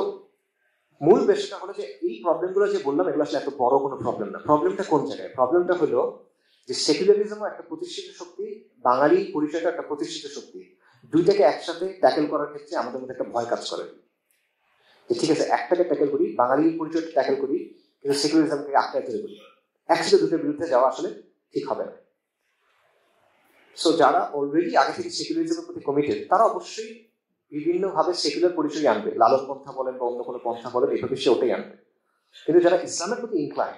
মূল বিষয়টা হলো যে এই প্রবলেমগুলো যে বললাম, এগুলো আসলে এত বড় কোনো প্রবলেম না। প্রবলেমটা কোন জায়গায়? প্রবলেমটা হলো যে সেকুলারিজমও একটা প্রতিষ্ঠিত শক্তি, বাঙালি পরিচয়টা একটা প্রতিষ্ঠিত শক্তি। দুইটাকে একসাথে ট্যাকেল করার ক্ষেত্রে আমাদের মধ্যে একটা ভয় কাজ করে। ঠিক আছে, একটাকে ট্যাকেল করি, বাঙালি পরিচয়টা ট্যাকেল করি, কিন্তু সেকুলারিজমকে আঁকড়ায় ধরে করি, একসাথে দুটোর বিরুদ্ধে যাওয়া আসলে ঠিক হবে না। সো যারা অলরেডি আগে থেকে সেকুলারিজমের প্রতি কমিটেড, তারা অবশ্যই বিভিন্নভাবে সেকুলার পরিচয় আনবে, লালন পন্থা বলেন বা অন্য কোনো পন্থা বলেন, এইভাবে সে ওটাই আনবে। কিন্তু যারা ইসলামের প্রতি ইনক্লাইন,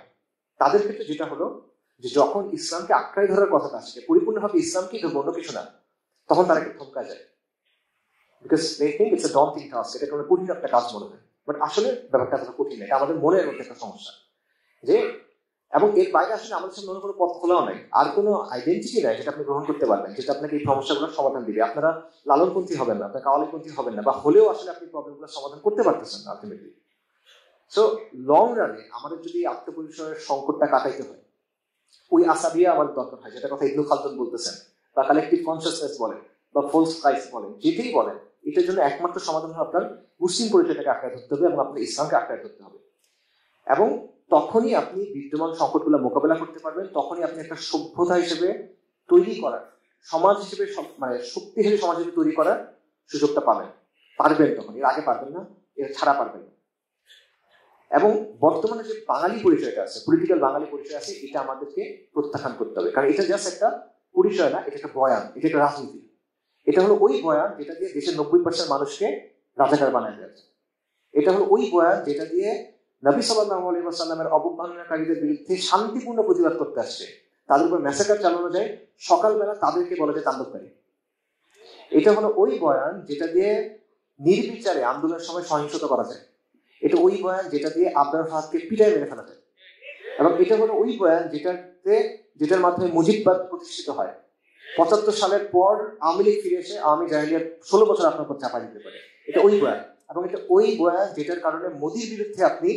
তাদের ক্ষেত্রে যেটা হলো যে যখন ইসলামকে আঁকড়ায় ধরার কথাটা আসে, পরিপূর্ণভাবে ইসলামকেই ধরবো, অন্য কিছু না, তখন তারা একটু থমকা যায়, because they think it's a daunting task, এটা কোনো কঠিন একটা কাজ মনে হয়। বাট আসলে ব্যাপারটা এতটা কঠিন, এটা আমাদের মনের মধ্যে একটা সমস্যা যে, এবং এর বাইরে আসলে আমাদের সামনে অন্য কোনো পথ খোলাও নাই, আর কোনো আইডেন্টিটি নাই যেটা আপনি গ্রহণ করতে পারবেন, যেটা আপনাকে এই সমস্যাগুলোর সমাধান দিবে। আপনারা লালনপন্থী হবেন না, আপনার কাওয়ালিপন্থী হবেন না, বা হলেও আসলে আপনি প্রবলেমগুলোর সমাধান করতে পারতেছেন না আলটিমেটলি। সো লং রানে আমাদের যদি আত্মপরিচয়ের সংকটটা কাটাইতে হয়, ওই আসাবিয়া আমাদের দরকার হয়, যেটা কথা ইবনে খালদুন বলতেছেন, বা কালেকটিভ কনসিয়াসনেস বলেন, বা ফলস ক্রাইস্ট বলেন, যেটাই বলেন, এটার জন্য একমাত্র সমাধান হয় আপনার মুসলিম পরিচয়টাকে আঁকড়ায় ধরতে হবে, এবং আপনার ইসলামকে আঁকড়ায় ধরতে হবে। এবং তখনই আপনি বিদ্যমান সংকটগুলো মোকাবেলা করতে পারবেন, তখনই আপনি একটা সভ্যতা হিসেবে তৈরি করার, সমাজ হিসেবে শক্তিশালী সমাজ হিসেবে তৈরি করার সুযোগটা পাবেন, তখন। এর আগে পারবেন না, এর ছাড়া পারবেন না। এবং বর্তমানে যে বাঙালি পরিচয়টা আছে, পলিটিক্যাল বাঙালি পরিচয় আছে, এটা আমাদেরকে প্রত্যাখ্যান করতে হবে, কারণ এটা জাস্ট একটা পরিচয় না, এটা একটা বয়ান, এটা একটা রাজনীতি। এটা হলো ওই বয়ান যেটা দিয়ে দেশের 90% মানুষকে রাজাকার বানায় দিয়েছে। এটা হলো ওই বয়ান যেটা দিয়ে নবী সাল্লাল্লাহু আলাইহি ওয়াসাল্লামের অবমাননাকারীদের বিরুদ্ধে শান্তিপূর্ণ প্রতিবাদ করতে আসছে, তাদের উপর ম্যাসাকার চালানো যায়, সকালবেলা তাদেরকে বলা যায় তাণ্ডবকারী। এটা হলো ওই বয়ান যেটা দিয়ে নির্বিচারে আন্দোলনের সময় সহিংসতা করা যায়। এটা ওই বয়ান যেটা দিয়ে আবরার ফাহাদকে পিটায় মেরে ফেলা যায়। এবং এটা হলো ওই বয়ান যেটার মাধ্যমে মুজিববাদ প্রতিষ্ঠিত হয়। 75 সালের পর আওয়ামী লীগ ফিরে এসে আওয়ামী জাহেলিয়াত 16 বছর আপনার উপর চাপা দিতে পারে, এটা ওই বয়ান। এবং এটা ওই বয়ান যেটার কারণে মোদির বিরুদ্ধে আপনি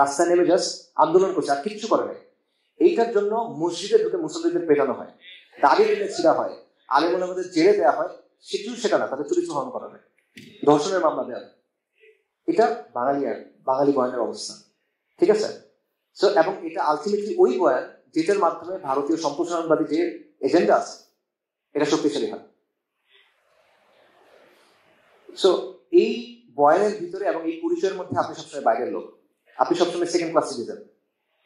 রাস্তায় নেমে জাস্ট আন্দোলন করছে, আর কিচ্ছু করে নাই। এইটার জন্য মসজিদে ঢুকে মুসল্লিদের পেটানো হয়, দাড়ি টেনে ছিঁড়া হয়, আলেমুল আমাদের জেলে দেওয়া হয়, সেটা না, তাদের চুরি হরণ করা হয়, ধর্ষণের মামলা দেওয়া হয়। এটা বাঙালি বয়ানের অবস্থা, ঠিক আছে? সো এবং এটা আলটিমেটলি ওই বয়ান যেটার মাধ্যমে ভারতীয় সম্প্রসারণবাদী যে এজেন্ডা আছে এটা শক্তিশালী হয়। সো এই বয়ানের ভিতরে এবং এই পরিচয়ের মধ্যে আপনি সবসময় বাইরের লোক, আপনি সবসময় সেকেন্ড ক্লাস সিটিজেন।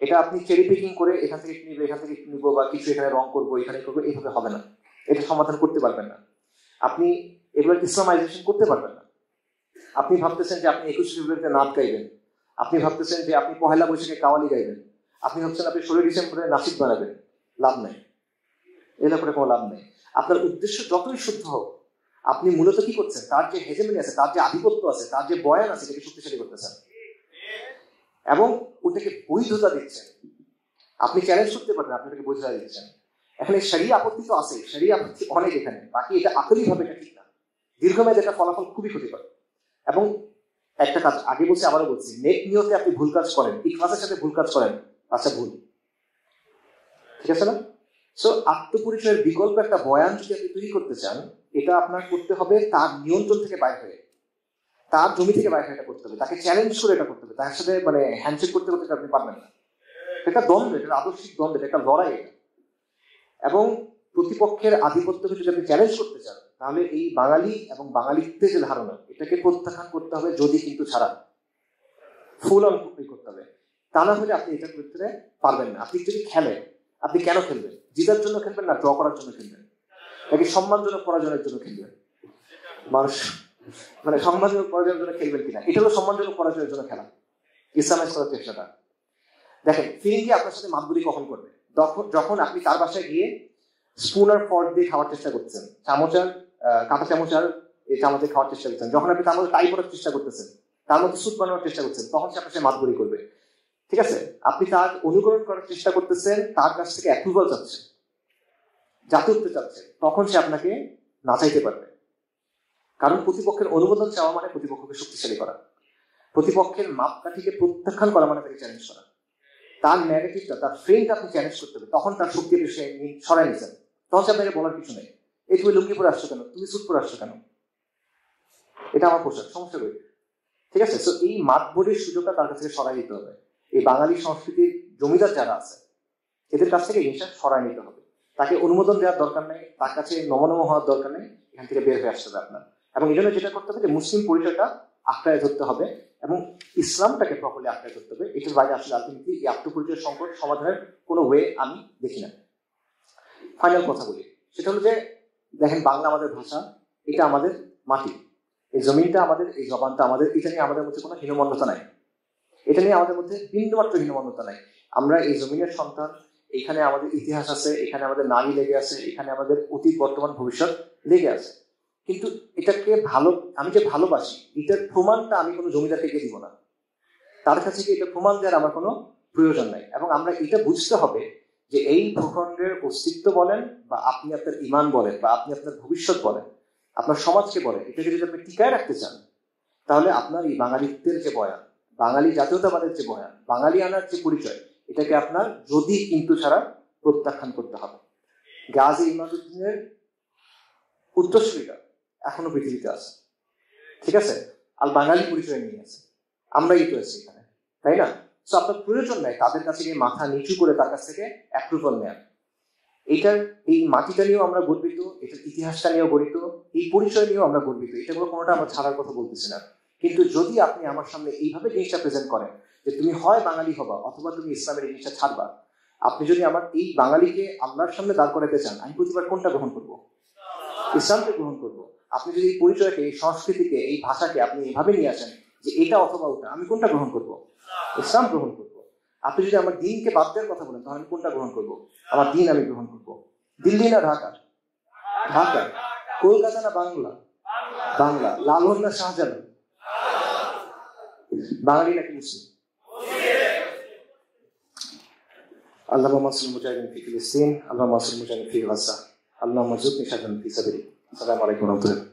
এটা আপনি চেরি পিকিং করে এখান থেকে নিবো, এখান থেকে নিবো, বা কিছু এখানে রং করবো, এখানে করবো, এইভাবে হবে না। এটা সমাধান করতে পারবেন না। আপনি এগুলো ইসলামাইজেশন করতে পারবেন না। আপনি ভাবতেছেন যে আপনি 21শে ফেব্রুয়ারিতে নাচ গাইবেন, আপনি ভাবতেছেন যে আপনি পহেলা বৈশাখে কাওয়ালি গাইবেন, আপনি ভাবছেন আপনি 16 ডিসেম্বরে নাসিক বানাবেন, লাভ নাই, এগুলো করে কোনো লাভ নেই। আপনার উদ্দেশ্য যতই শুদ্ধ হোক, আপনি মূলত কি করছেন, তার যে হেজেমনি আছে, তার যে আধিপত্য আছে, তার যে বয়ান আছে, সেটাকে শক্তিশালী করতেছেন এবং ওটাকে বৈধতা দিচ্ছেন। আপনি চ্যালেঞ্জ করতে পারেন, আপনি ওটাকে বৈধতা দিচ্ছেন। এখানে শরিয়া আপত্তি তো আছে, শরিয়া আপত্তি অনেক এখানে, বাকি এটা আকলি ভাবে এটা ঠিক না। দীর্ঘমেয়াদে এটা ফলাফল খুবই ক্ষতিকর। এবং একটা কাজ আগে বলছি, আবারও বলছি, নেক নিয়তে আপনি ভুল কাজ করেন, ইখলাসের সাথে ভুল কাজ করেন, আচ্ছা ভুল, ঠিক আছে না? সো আত্মপরিচয়ের বিকল্প একটা বয়ান যদি আপনি তৈরি করতে চান, এটা আপনার করতে হবে তার নিয়ন্ত্রণ থেকে বাইরে হয়ে, তার জমি থেকে বাইরে এটা করতে হবে, তাকে চ্যালেঞ্জ করে এটা করতে হবে, তার সাথে মানে হ্যান্ডশেক করতে করতে আপনি পারবেন না। এটা দ্বন্দ্ব, এটা আদর্শিক দ্বন্দ্ব, এটা একটা লড়াই এটা। এবং প্রতিপক্ষের আধিপত্যকে যদি আপনি চ্যালেঞ্জ করতে চান, তাহলে এই বাঙালি এবং বাঙালিত্বের যে ধারণা, এটাকে প্রত্যাখ্যান করতে হবে, যদি কিন্তু ছাড়া ফুল অন করতে হবে। তা না হলে আপনি এটা করতে পারবেন না। আপনি যদি খেলেন, আপনি কেন খেলবেন? জিতার জন্য খেলবেন না ড্র করার জন্য খেলবেন? নাকি সম্মানজনক পরাজয়ের জন্য খেলবেন? মানুষ মানে সম্মানজনক পরাজয়ের জন্য খেলবেন কিনা, এটা হলো সম্মানজনক পরাজয়ের জন্য খেলা, ইসলামাইজ করার চেষ্টাটা। দেখেন, ফিরিঙ্গি আপনার সাথে মাতবুরি কখন করবে? যখন আপনি তার বাসায় গিয়ে স্পুন আর ফর্ক দিয়ে খাওয়ার চেষ্টা করছেন, কাঁটা চামচ আর এই চামচে খাওয়ার চেষ্টা করছেন, যখন আপনি তার মধ্যে টাই করার চেষ্টা করতেছেন, তার মধ্যে স্যুপ বানানোর চেষ্টা করছেন, তখন সে আপনার সাথে মাতবুরি করবে, ঠিক আছে? আপনি তার অনুকরণ করার চেষ্টা করতেছেন, তার কাছ থেকে অ্যাপ্রুভাল চাচ্ছেন, জাতীয়ত্ব চাচ্ছেন, তখন সে আপনাকে নাচাইতে পারবে। কারণ প্রতিপক্ষের অনুমোদন চাওয়া মানে প্রতিপক্ষকে শক্তিশালী করা, প্রতিপক্ষের মাপকাঠিকে প্রত্যাখ্যান করা মানে তাকে চ্যালেঞ্জ করা, তার ন্যারেটিভটা, তার ফ্রেমটা আপনি চ্যালেঞ্জ করতে হবে। তখন তার শক্তি সে সরাই নিচ্ছেন, তখন আপনাকে বলার কিছু নেই, এই তুমি লুঙ্গি পরে আসছো কেন, তুমি স্যুট পরে আসছো কেন, এটা আমার পোশাক, সমস্যা করি, ঠিক আছে? তো এই মাতবরের সুযোগটা তার কাছ থেকে সরাই দিতে হবে। এই বাঙালি সংস্কৃতির জমিদার যারা আছে, এদের কাছ থেকে জিনিসটা সরাই নিতে হবে। তাকে অনুমোদন দেওয়ার দরকার নেই, তার কাছে নমনম হওয়ার দরকার নেই, এখান থেকে বের হয়ে আসতে হবে আপনার। এবং এই জন্য যেটা করতে হবে যে মুসলিম পরিচয়টা আঁকড়ায় ধরতে হবে এবং ইসলামটাকে প্রপারলি আঁকড়ায় ধরতে হবে। এটার বাইরে আসলে আলটিমেটলি এই আত্মপরিচয় সংকট সমাধানের কোনো ওয়ে আমি দেখি না। ফাইনাল কথা বলি, সেটা হলো যে দেখেন, বাংলা আমাদের ভাষা, এটা আমাদের মাটি, এই জমিনটা আমাদের, এই জবানটা আমাদের, এটা নিয়ে আমাদের মধ্যে কোনো হীনমন্যতা নাই, এটা নিয়ে আমাদের মধ্যে বিন্দুমাত্র হীনমন্যতা নাই। আমরা এই জমিনের সন্তান, এখানে আমাদের ইতিহাস আছে, এখানে আমাদের নারী লেগে আছে, এখানে আমাদের অতীত বর্তমান ভবিষ্যৎ লেগে আছে। কিন্তু এটাকে আমি যে ভালোবাসি, এটার প্রমাণটা আমি কোনো জমিদারকে গিয়ে দিব না, তার কাছে গিয়ে এটা প্রমাণ দেওয়ার আমার কোনো প্রয়োজন নাই। এবং আমরা এটা বুঝতে হবে যে এই ভূখণ্ডের অস্তিত্ব বলেন, বা আপনি আপনার ইমান বলেন, বা আপনি আপনার ভবিষ্যৎ বলেন, আপনার সমাজকে বলেন, এটাকে যদি আপনি টিকায় রাখতে চান, তাহলে আপনার এই বাঙালিত্বের যে বয়ান, বাঙালি জাতীয়তাবাদের যে বয়ান, বাঙালি আনার যে পরিচয়, এটাকে আপনার যদি কিন্তু ছাড়া প্রত্যাখ্যান করতে হবে। গাজী ইমাদুদ্দিনের উত্তরসূরিরা এখনো পৃথিবীতে আছে, ঠিক আছে? আর বাঙালি পরিচয় নিয়ে আছে, আমরাই তো আছি এখানে, তাই না? তো আপনার প্রয়োজন নাই তাদের কাছে গিয়ে মাথা নিচু করে তার কাছ থেকে অ্যাপ্রুভাল নেন। এই মাটিটা নিয়েও আমরা গর্বিত, এটার ইতিহাসটা নিয়েও গর্বিত, এই পরিচয় নিয়েও আমরা গর্বিত, এটা কোনোটা আমরা ছাড়ার কথা বলতেছি না। কিন্তু যদি আপনি আমার সামনে এইভাবে জিনিসটা প্রেজেন্ট করেন যে তুমি হয় বাঙালি হবা অথবা তুমি ইসলামের জিনিসটা ছাড়বা, আপনি যদি আমার এই বাঙালিকে আল্লাহর সামনে দাঁড় করাতে চান, আমি প্রতিবার কোনটা গ্রহণ করবো? ইসলামকে গ্রহণ করবো। আপনি যদি এই পরিচয়কে, এই সংস্কৃতিকে, এই ভাষাকে আপনি এইভাবে নিয়ে আসেন যে এটা অথবা ওটা, আমি কোনটা গ্রহণ করবো? ইসলাম গ্রহণ করবো। আপনি যদি আমার দিনকে বাদ দেওয়ার কথা বলেন, তাহলে আমি কোনটা গ্রহণ করবো? আমার দিন আমি গ্রহণ করবো। দিল্লি না ঢাকা? ঢাকা। কলকাতা না বাংলা? বাংলা। লালন না শাহজাহান? বাঙালি নাকি মুসলিম? আল্লাহুম্মা মাসুল মুজাহিদিন ফি ফিলিস্তিন, আল্লাহুম্মা মাসুল মুজাহিদিন ফি গাজা, আল্লাহুম্মা জুদনি শাহাদাতান ফি সাবিলিক। আসসালামু আলাইকুম ওয়া রাহমাতুল্লাহ।